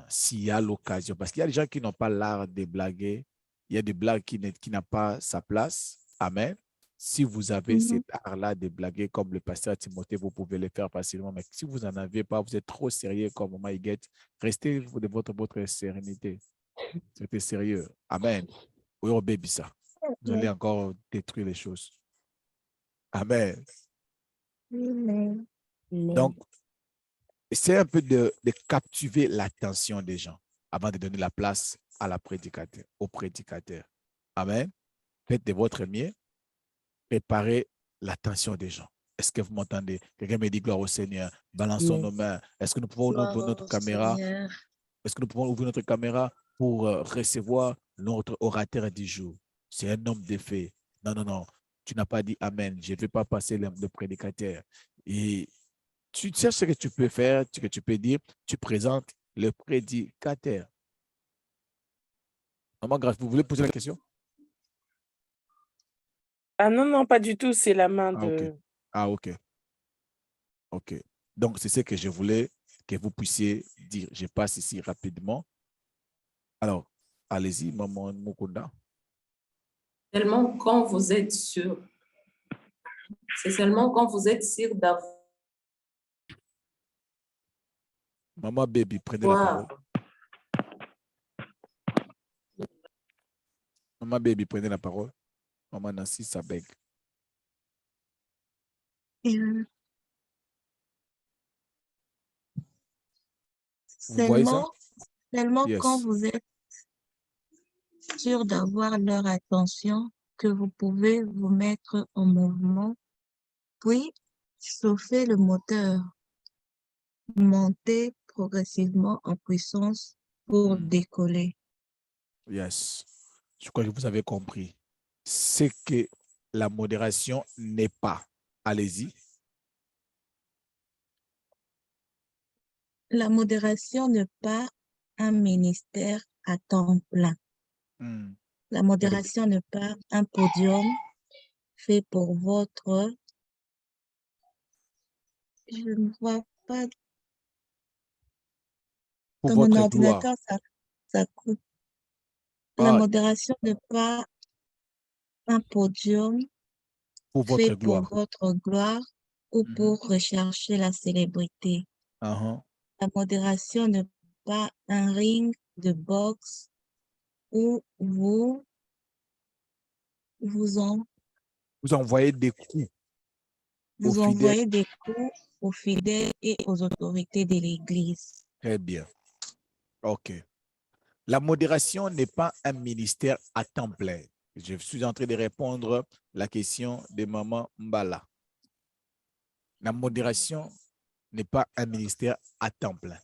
S'il y a l'occasion. Parce qu'il y a des gens qui n'ont pas l'art de blaguer. Il y a des blagues qui n'ont pas sa place. Amen. Si vous avez cet art-là de blaguer comme le pasteur Timothée, vous pouvez le faire facilement. Mais si vous n'en avez pas, vous êtes trop sérieux comme Maman Higuette, restez de votre sérénité. C'était sérieux. Amen. Oui, on baby ça. Vous allez encore détruire les choses. Amen. Amen. Donc, c'est un peu de captiver l'attention des gens avant de donner la place à la prédicateur, au prédicateur. Amen. Faites de votre mieux. Préparez l'attention des gens. Est-ce que vous m'entendez? Quelqu'un me dit gloire au Seigneur. Balançons nos mains. Est-ce que nous pouvons ouvrir notre caméra? Est-ce que nous pouvons ouvrir notre caméra pour recevoir notre orateur du jour? C'est un homme de fait. Non, non, non. Tu n'as pas dit Amen. Je ne vais pas passer le prédicateur. Et tu sais ce que tu peux faire, ce que tu peux dire. Tu présentes le prédicateur. Maman Grâce, vous voulez poser la question? Ah non, non, pas du tout. C'est la main Ah, OK. de... Ah, OK. OK. Donc, c'est ce que je voulais que vous puissiez dire. Je passe ici rapidement. Alors, allez-y, Maman Mukunda. Seulement quand vous êtes sûr, c'est seulement quand vous êtes sûr d'avoir Maman Baby, prenez la parole. Maman Baby, prenez la parole. Maman Nancy, ça bègue. Vous voyez ça? Seulement Yes. quand vous êtes sûr d'avoir leur attention que vous pouvez vous mettre en mouvement, puis chauffer le moteur, monter progressivement en puissance pour décoller. Yes. Je crois que vous avez compris. C'est que la modération n'est pas. Allez-y. La modération n'est pas un ministère à temps plein. La modération n'est pas un podium fait pour votre... Je ne vois pas... Pour Dans mon votre gloire. ordinateur, ça coupe. La modération n'est pas un podium pour votre fait gloire. pour votre gloire ou pour rechercher la célébrité. La modération n'est pas un ring de boxe où vous envoyez des coups vous envoyez des coups aux fidèles et aux autorités de l'Église. Très bien. OK. La modération n'est pas un ministère à temps plein. Je suis en train de répondre à la question de Maman Mbala. La modération n'est pas un ministère à temps plein.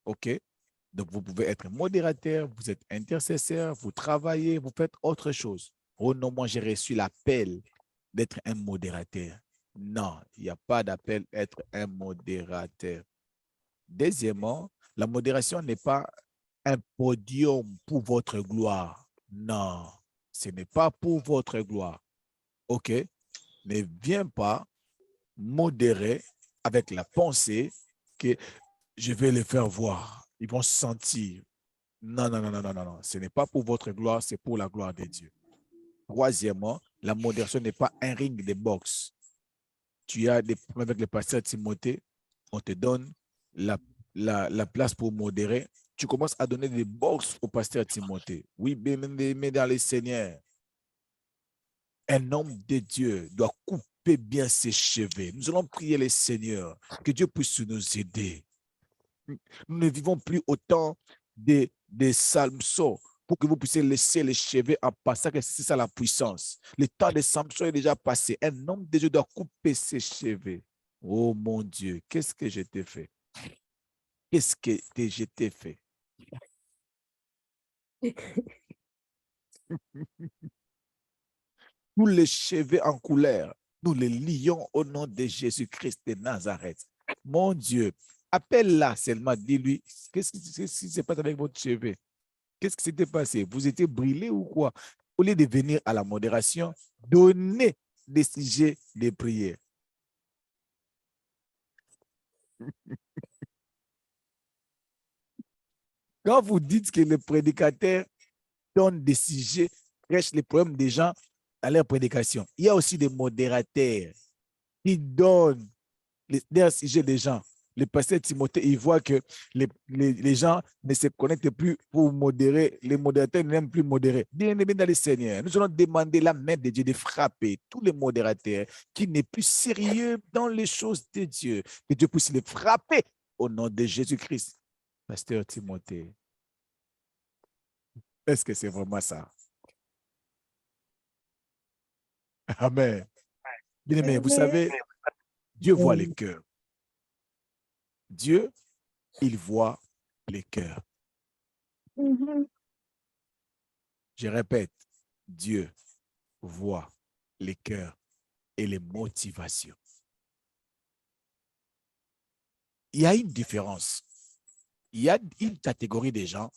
OK? Donc, vous pouvez être modérateur, vous êtes intercesseur, vous travaillez, vous faites autre chose. Oh non, moi, j'ai reçu l'appel d'être un modérateur. Non, il n'y a pas d'appel d'être un modérateur. Deuxièmement, la modération n'est pas un podium pour votre gloire. Non, ce n'est pas pour votre gloire. OK? Ne viens pas modérer avec la pensée que je vais les faire voir. Ils vont se sentir. Non, non, non, non, non, non, non. Ce n'est pas pour votre gloire, c'est pour la gloire de Dieu. Troisièmement, la modération n'est pas un ring de boxe. Tu as des problèmes avec le pasteur Timothée, on te donne la place pour modérer. Tu commences à donner des boxes au pasteur Timothée. Oui, bien aimé dans les Seigneurs. Un homme de Dieu doit couper bien ses cheveux. Nous allons prier le Seigneur, que Dieu puisse nous aider. Nous ne vivons plus au temps des Samson pour que vous puissiez laisser les cheveux en passant, que c'est ça la puissance. Le temps de Samson est déjà passé. Un homme de Dieu doit couper ses cheveux. Oh mon Dieu, qu'est-ce que je t'ai fait? Qu'est-ce que je t'ai fait? Tous les cheveux en couleur, nous les lions au nom de Jésus-Christ de Nazareth. Mon Dieu, appelle-la seulement, dis-lui, qu'est-ce qui se passe avec votre cheveu? Qu'est-ce qui s'était passé? Vous étiez brûlé ou quoi? Au lieu de venir à la modération, donnez des sujets de prière. Quand vous dites que le prédicateur donne des sujets, prêche les problèmes des gens à leur prédication, il y a aussi des modérateurs qui donnent les sujets des gens. Le pasteur Timothée, il voit que les gens ne se connectent plus pour modérer. Les modérateurs n'aiment plus modérer. Bien-aimés dans le Seigneur, nous allons demander la main de Dieu de frapper tous les modérateurs qui n'est plus sérieux dans les choses de Dieu. Que Dieu puisse les frapper au nom de Jésus-Christ. Pasteur Timothée, est-ce que c'est vraiment ça? Amen. Bien-aimés, vous savez, Dieu voit les cœurs. Dieu, il voit les cœurs. Je répète, Dieu voit les cœurs et les motivations. Il y a une différence. Il y a une catégorie de gens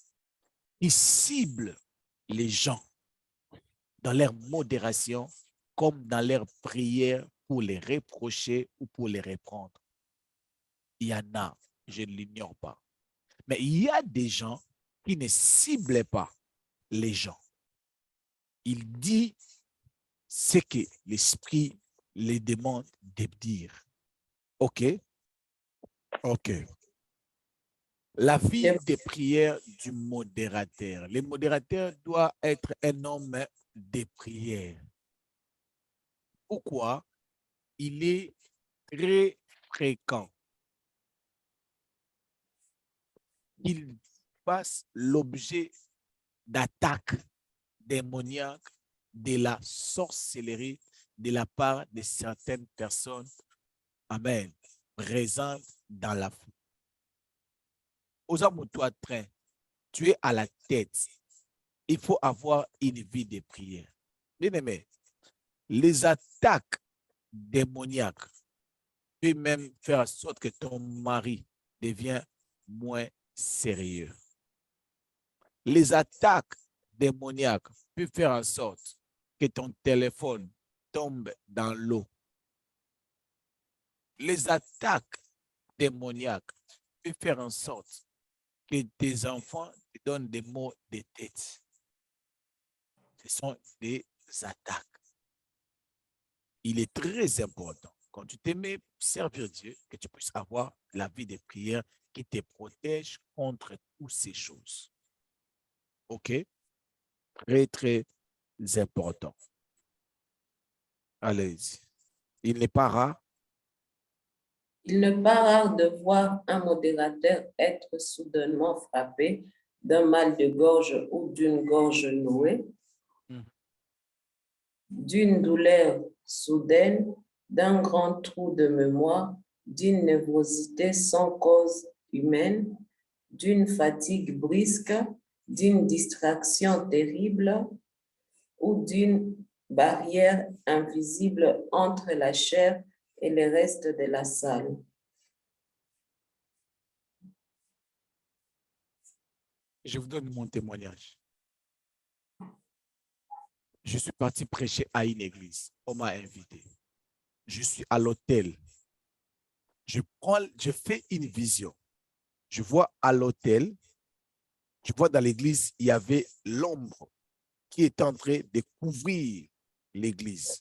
qui ciblent les gens dans leur modération comme dans leur prière pour les reprocher ou pour les reprendre. Il y en a, je ne l'ignore pas. Mais il y a des gens qui ne ciblent pas les gens. Il dit ce que l'Esprit les demande de dire. OK? OK. La vie de prière du modérateur. Le modérateur doit être un homme de prière. Pourquoi? Il est très fréquent. Il passe l'objet d'attaques démoniaques, de la sorcellerie de la part de certaines personnes, amen, présentes dans la foule. Aux hommes, toi, train, tu es à la tête. Il faut avoir une vie de prière. Bien aimé, les attaques démoniaques peuvent même faire en sorte que ton mari devient moins sérieux. Les attaques démoniaques peuvent faire en sorte que ton téléphone tombe dans l'eau. Les attaques démoniaques peuvent faire en sorte que tes enfants te donnent des maux de tête. Ce sont des attaques. Il est très important, quand tu t'aimes servir Dieu, que tu puisses avoir la vie de prière qui te protège contre toutes ces choses. OK? Très, très important. Allez-y. Il n'est pas rare. Il n'est pas rare de voir un modérateur être soudainement frappé d'un mal de gorge ou d'une gorge nouée, d'une douleur soudaine, d'un grand trou de mémoire, d'une nervosité sans cause humaine, d'une fatigue brusque, d'une distraction terrible ou d'une barrière invisible entre la chair et le reste de la salle. Je vous donne mon témoignage. Je suis parti prêcher à une église. On m'a invité. Je suis à l'hôtel. Je fais une vision. Je vois à l'hôtel, je vois dans l'église, il y avait l'ombre qui est en train de couvrir l'église.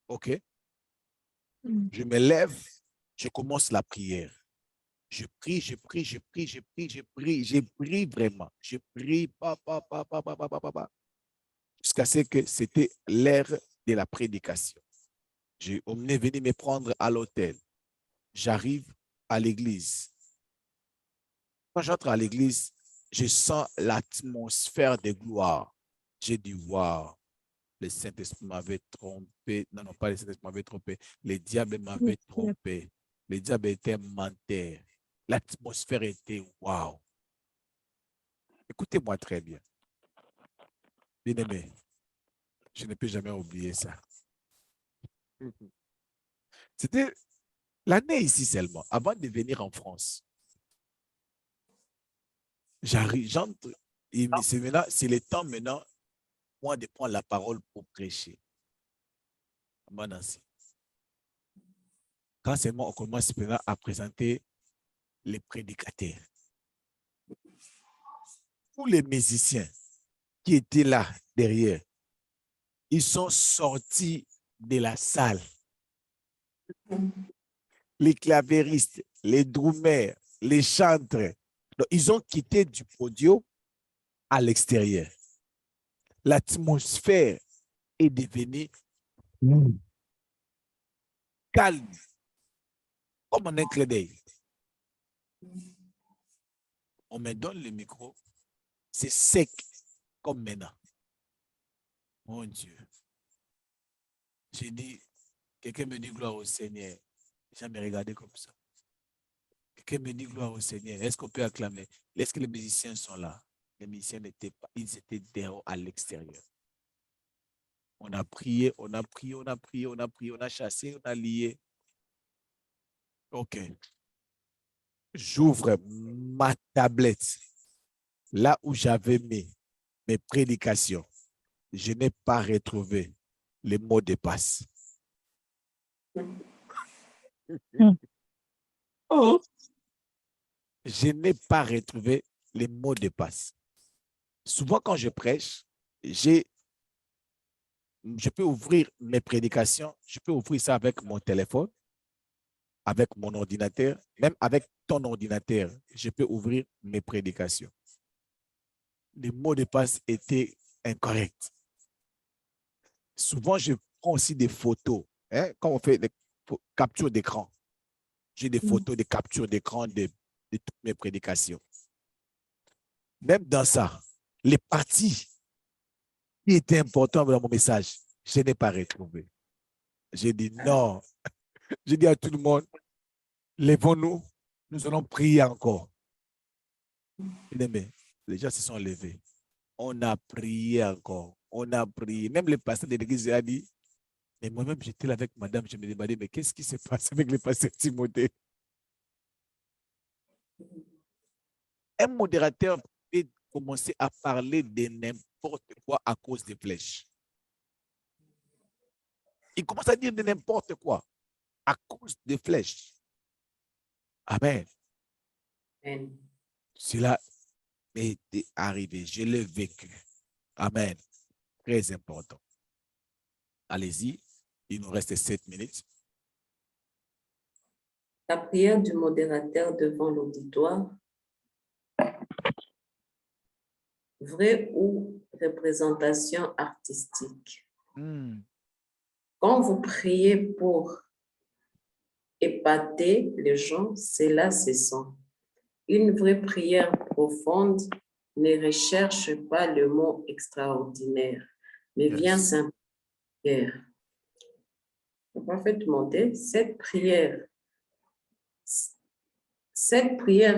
OK? Je me lève, je commence la prière. Je prie, je prie, je prie, je prie, je prie, je prie vraiment. Je prie, jusqu'à ce que c'était l'heure de la prédication. On est venu me prendre à l'hôtel. J'arrive à l'église. Quand j'entre à l'église, je sens l'atmosphère de gloire. J'ai dit, waouh, le Saint-Esprit m'avait trompé. Non, non, pas le Saint-Esprit m'avait trompé. Le diable m'avait trompé. Le diable était menteur. L'atmosphère était waouh. Écoutez-moi très bien. Bien-aimé, je ne peux jamais oublier ça. C'était l'année ici seulement, avant de venir en France. J'entre, et c'est le temps maintenant, moi, de prendre la parole pour prêcher. Quand seulement on commence maintenant à présenter les prédicateurs, tous les musiciens qui étaient là derrière, ils sont sortis de la salle. Les clavéristes, les drummers, les chantres, donc, ils ont quitté du podium à l'extérieur. L'atmosphère est devenue calme, comme un clin d'œil. On me donne le micro, c'est sec comme maintenant. Mon Dieu. J'ai dit, quelqu'un me dit gloire au Seigneur. J'ai jamais regardé comme ça. Quelqu'un me dit gloire au Seigneur. Est-ce qu'on peut acclamer? Est-ce que les musiciens sont là? Les musiciens n'étaient pas, ils étaient dehors à l'extérieur. On a prié, on a prié, on a prié, on a prié, on a chassé, on a lié. OK. J'ouvre ma tablette. Là où j'avais mis mes prédications, je n'ai pas retrouvé les mots de passe. Oh. Je n'ai pas retrouvé les mots de passe. Souvent, quand je prêche, je peux ouvrir mes prédications, je peux ouvrir ça avec mon téléphone, avec mon ordinateur, même avec ton ordinateur, je peux ouvrir mes prédications. Les mots de passe étaient incorrects. Souvent, je prends aussi des photos. Hein, quand on fait des captures d'écran, j'ai des photos de captures d'écran de toutes mes prédications. Même dans ça, les parties qui étaient importantes dans mon message, je n'ai pas retrouvé. J'ai dit non. J'ai dit à tout le monde, lèvons-nous, nous allons prier encore. Mais les gens se sont levés. On a prié encore. On a prié. Même le pasteur de l'église a dit, mais moi-même, j'étais là avec madame, je me demandais, mais qu'est-ce qui se passe avec le pasteur Timothée? Un modérateur peut commencer à parler de n'importe quoi à cause des flèches. Il commence à dire de n'importe quoi à cause des flèches. Amen. Amen. Cela m'est arrivé. Je l'ai vécu. Amen. Très important. Allez-y. Il nous reste 7 minutes. La prière du modérateur devant l'auditoire. Vraie ou représentation artistique? Quand vous priez pour épater les gens, cela se sent. Une vraie prière profonde ne recherche pas le mot extraordinaire, mais vient simplement. Parfaitement, cette prière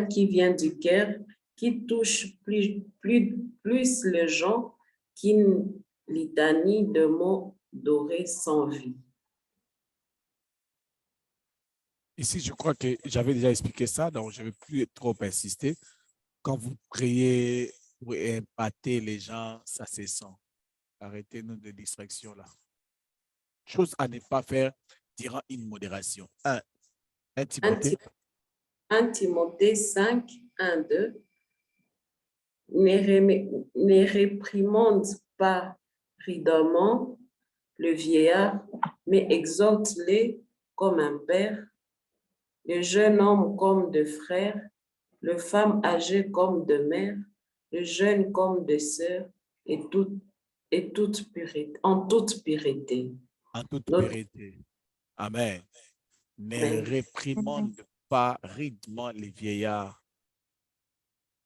qui vient du cœur, qui touche plus les gens qu'une litanie de mots dorés sans vie. Ici, je crois que j'avais déjà expliqué ça, donc je ne vais plus trop insister. Quand vous priez pour épater les gens, ça se sent. Arrêtez-nous de distraction là. Chose à ne pas faire durant une modération. 1 Timothée 5, 1, 2. Ne réprimande pas ridement le vieillard, mais exhorte-le comme un père, le jeune homme comme de frère, le femme âgée comme de mère, le jeune comme de sœur, en toute pureté. En toute pureté. Amen. Ne réprimande pas ridement les vieillards.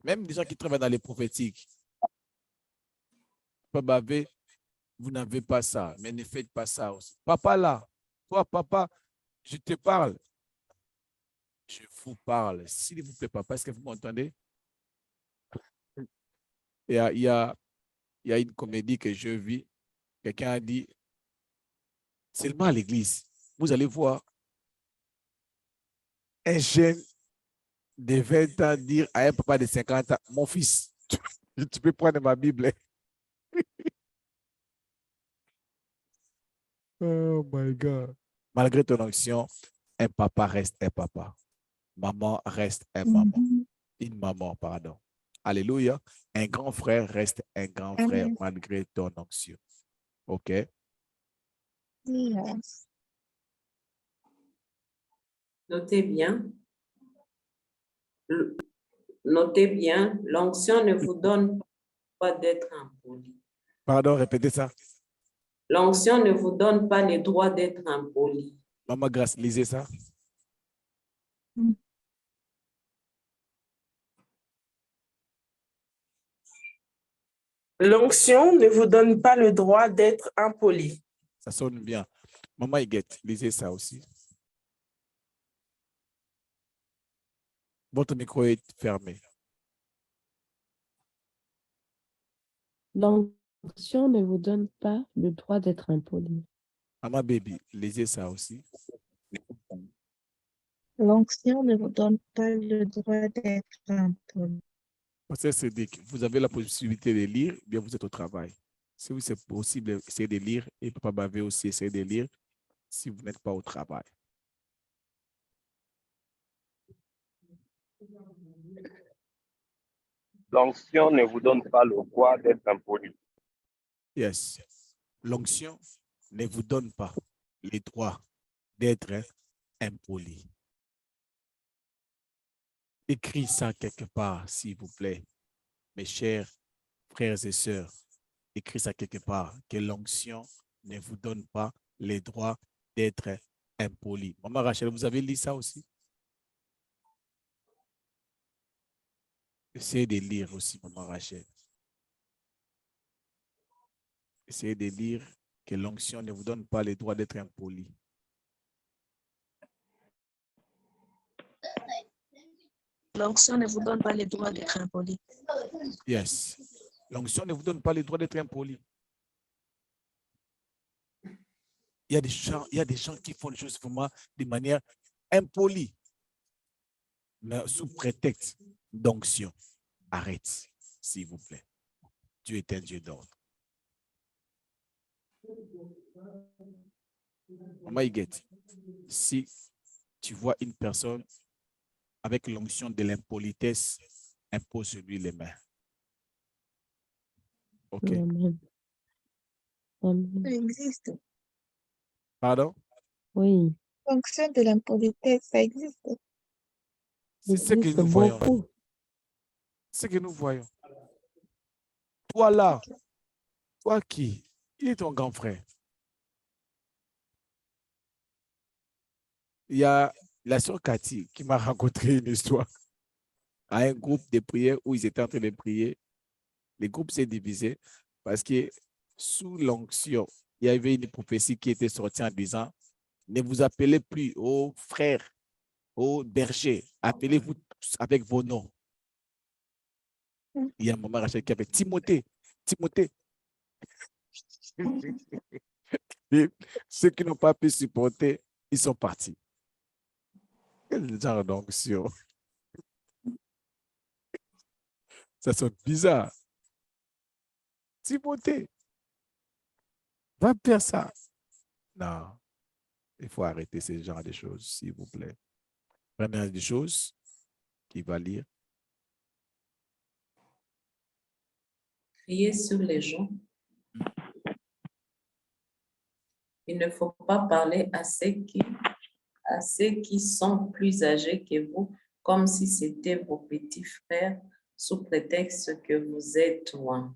Même les gens qui travaillent dans les prophétiques. Pas baver, vous n'avez pas ça, mais ne faites pas ça aussi. Papa là, toi papa, je te parle. Je vous parle. S'il vous plaît, papa, est-ce que vous m'entendez? Il y a une comédie que je vis. Quelqu'un a dit, seulement à l'église, vous allez voir un jeune de 20 ans dire à un papa de 50 ans, mon fils, tu peux prendre ma Bible. Oh my God. Malgré ton onction, un papa reste un papa. Maman reste un maman. Une maman, pardon. Alléluia. Un grand frère reste un grand frère malgré ton onction. OK? Yes. Notez bien, l'onction ne vous donne pas d'être impoli. Pardon, répétez ça. L'onction ne vous donne pas le droit d'être impoli. Maman Grâce, lisez ça. L'onction ne vous donne pas le droit d'être impoli. Ça sonne bien. Maman Higuette, lisez ça aussi. Votre micro est fermé. L'onction ne vous donne pas le droit d'être impoli. Maman Baby, lisez ça aussi. L'onction ne vous donne pas le droit d'être impoli. Pasteur Cédric, vous avez la possibilité de lire, bien vous êtes au travail. Si vous c'est possible, essayez de lire. Et Papa Bavé aussi, essayez de lire si vous n'êtes pas au travail. L'onction ne vous donne pas le droit d'être impoli. Yes. L'onction ne vous donne pas le droit d'être impoli. Écris ça quelque part, s'il vous plaît. Mes chers frères et sœurs, écris ça quelque part, que l'onction ne vous donne pas le droit d'être impoli. Maman Rachel, vous avez lu ça aussi? Essayez de lire aussi, Maman Rachel. Essayez de lire que l'onction ne vous donne pas le droit d'être impoli. L'onction ne vous donne pas le droit d'être impoli. Yes. L'onction ne vous donne pas le droit d'être impoli. Il y a des gens qui font les choses vraiment de manière impolie, mais sous prétexte d'onction. Arrête, s'il vous plaît. Dieu est un Dieu d'ordre. Si tu vois une personne avec l'onction de l'impolitesse, impose-lui les mains. OK? Amen. Amen. Ça existe. Pardon? Oui, Fonction de l'impolitesse, ça existe. C'est ce que existe nous voyons. beaucoup. C'est ce que nous voyons. Toi là, toi qui? Il est ton grand frère. Il y a la sœur Cathy qui m'a raconté une histoire à un groupe de prière où ils étaient en train de prier. Le groupe s'est divisé parce que sous l'onction, il y avait une prophétie qui était sortie en disant « Ne vous appelez plus aux frères, aux bergers, appelez-vous tous avec vos noms. » Il y a un moment Rachel qui avait Timothée, Timothée. Et ceux qui n'ont pas pu supporter, ils sont partis. Quel genre d'onction? Ça sonne bizarre. Timothée, va faire ça. Non, il faut arrêter ce genre de choses, s'il vous plaît. Première des choses qu'il va lire. Crier sur les gens. Il ne faut pas parler à ceux qui sont plus âgés que vous, comme si c'était vos petits frères, sous prétexte que vous êtes loin.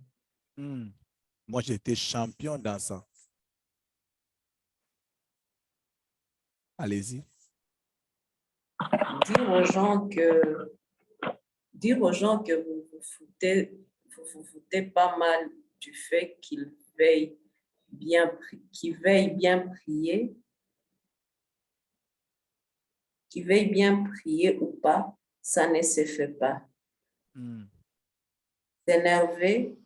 Moi, j'étais champion dans ça. Allez-y. Dire aux gens que vous vous foutez pas mal du fait qu'ils veillent bien prier ou pas, ça ne se fait pas. S'énerver,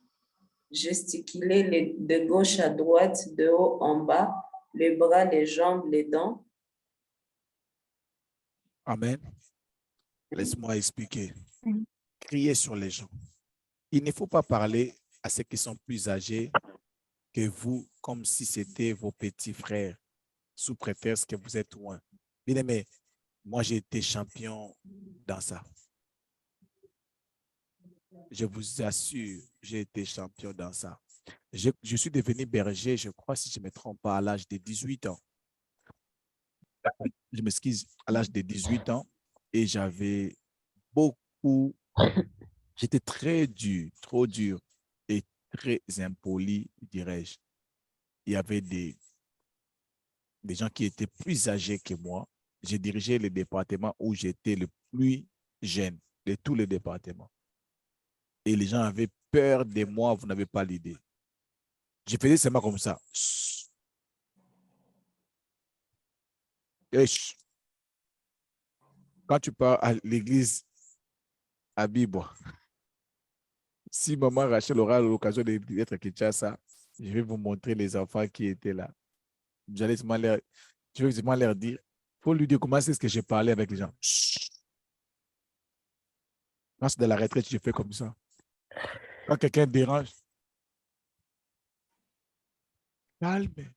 gesticuler de gauche à droite, de haut en bas, les bras, les jambes, les dents. Amen. Laisse-moi expliquer. Crier sur les gens. Il ne faut pas parler à ceux qui sont plus âgés que vous, comme si c'était vos petits frères, sous prétexte que vous êtes loin. Bien aimé, moi j'ai été champion dans ça. Je vous assure, j'ai été champion dans ça. Je suis devenu berger, je crois, si je ne me trompe pas, à l'âge de 18 ans. Je m'excuse, à l'âge de 18 ans, et j'avais beaucoup, j'étais très dur, trop dur et très impoli, dirais-je. Il y avait des gens qui étaient plus âgés que moi. J'ai dirigé le département où j'étais le plus jeune de tous les départements. Et les gens avaient peur de moi, vous n'avez pas l'idée. Je faisais seulement comme ça. Quand tu pars à l'église à Bibo, si maman Rachel aura l'occasion d'être à Kinshasa, je vais vous montrer les enfants qui étaient là. Je vais seulement leur dire, il faut lui dire comment c'est ce que j'ai parlé avec les gens. Quand c'est de la retraite, je fais comme ça. Quand quelqu'un dérange, calme.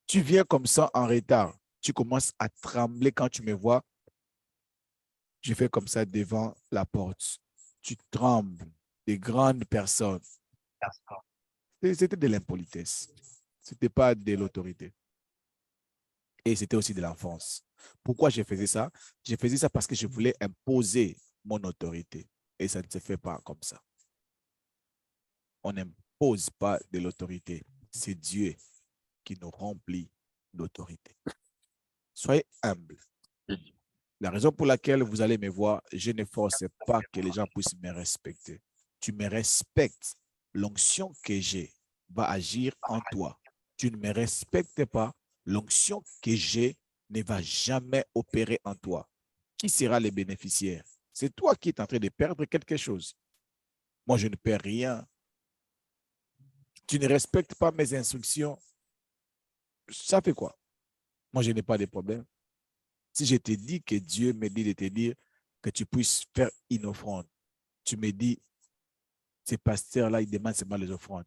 Tu viens comme ça en retard. Tu commences à trembler quand tu me vois. Je fais comme ça devant la porte. Tu trembles. Des grandes personnes. C'était de l'impolitesse. Ce n'était pas de l'autorité. Et c'était aussi de l'enfance. Pourquoi je faisais ça? Je faisais ça parce que je voulais imposer mon autorité. Et ça ne se fait pas comme ça. On n'impose pas de l'autorité. C'est Dieu qui nous remplit d'autorité. Soyez humbles. La raison pour laquelle vous allez me voir, je ne force pas que les gens puissent me respecter. Tu me respectes. L'onction que j'ai va agir en toi. Tu ne me respectes pas, l'onction que j'ai ne va jamais opérer en toi. Qui sera le bénéficiaire? C'est toi qui es en train de perdre quelque chose. Moi, je ne perds rien. Tu ne respectes pas mes instructions. Ça fait quoi? Moi, je n'ai pas de problème. Si je te dis que Dieu me dit de te dire que tu puisses faire une offrande, tu me dis, ces pasteurs-là, ils demandent seulement les offrandes.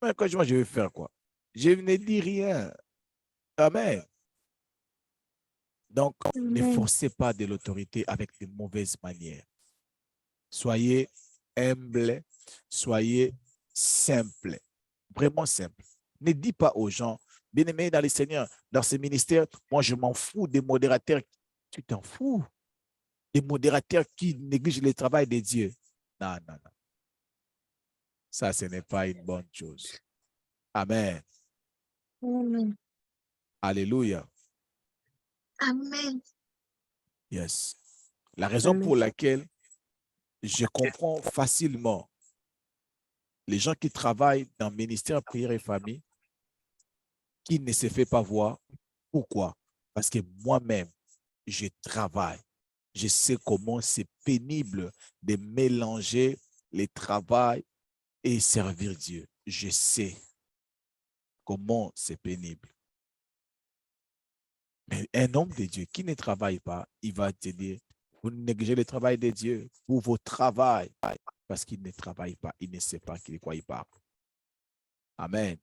Mais quand moi, je vais faire quoi? Je ne dis rien. Amen. Donc, ne forcez pas de l'autorité avec de mauvaises manières. Soyez humble, soyez simple, vraiment simple. Ne dis pas aux gens, bien-aimés dans le Seigneur, dans ce ministère, moi je m'en fous des modérateurs. Tu t'en fous des modérateurs qui négligent le travail de Dieu. Non, non, non. Ça, ce n'est pas une bonne chose. Amen. Amen. Alléluia. Amen. Yes. La raison pour laquelle je comprends facilement les gens qui travaillent dans le ministère prière et famille, qui ne se fait pas voir. Pourquoi? Parce que moi-même, je travaille. Je sais comment c'est pénible de mélanger le travail et servir Dieu. Je sais comment c'est pénible. Mais un homme de Dieu qui ne travaille pas, il va te dire, vous négligez le travail de Dieu pour votre travail, parce qu'il ne travaille pas, il ne sait pas de quoi il parle. Amen.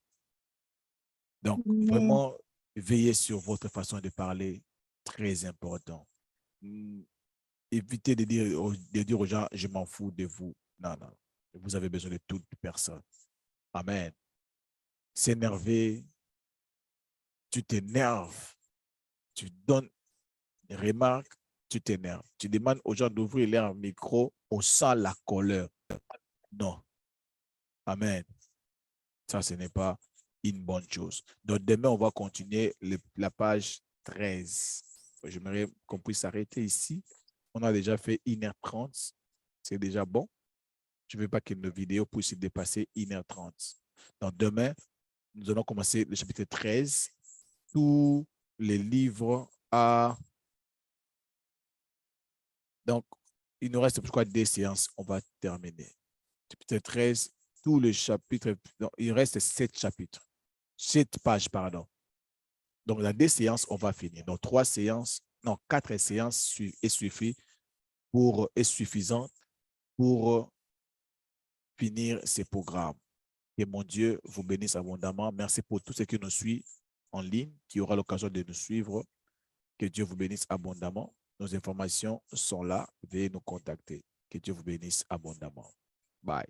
Donc, vraiment, veillez sur votre façon de parler, très important. Évitez de dire aux gens, je m'en fous de vous. Non, non. Vous avez besoin de toute personne. Amen. S'énerver, tu t'énerves, tu donnes une remarque, tu t'énerves. Tu demandes aux gens d'ouvrir leur micro, on sent la colère. Non. Amen. Ça, ce n'est pas une bonne chose. Donc, demain, on va continuer la page 13. J'aimerais qu'on puisse s'arrêter ici. On a déjà fait 1h30. C'est déjà bon. Je ne veux pas que nos vidéos puissent dépasser 1h30. Donc, demain, nous allons commencer le chapitre 13. Tous les livres à... Donc, il nous reste pourquoi 2 séances. On va terminer. Chapitre 13, tous les chapitres. Donc, il reste 7 chapitres. 7 pages, pardon. Donc, dans 2 séances, on va finir. Donc, 3 séances, non, 4 séances est suffisante pour finir ces programmes. Que mon Dieu vous bénisse abondamment. Merci pour tous ceux qui nous suivent en ligne, qui aura l'occasion de nous suivre. Que Dieu vous bénisse abondamment. Nos informations sont là. Veuillez nous contacter. Que Dieu vous bénisse abondamment. Bye.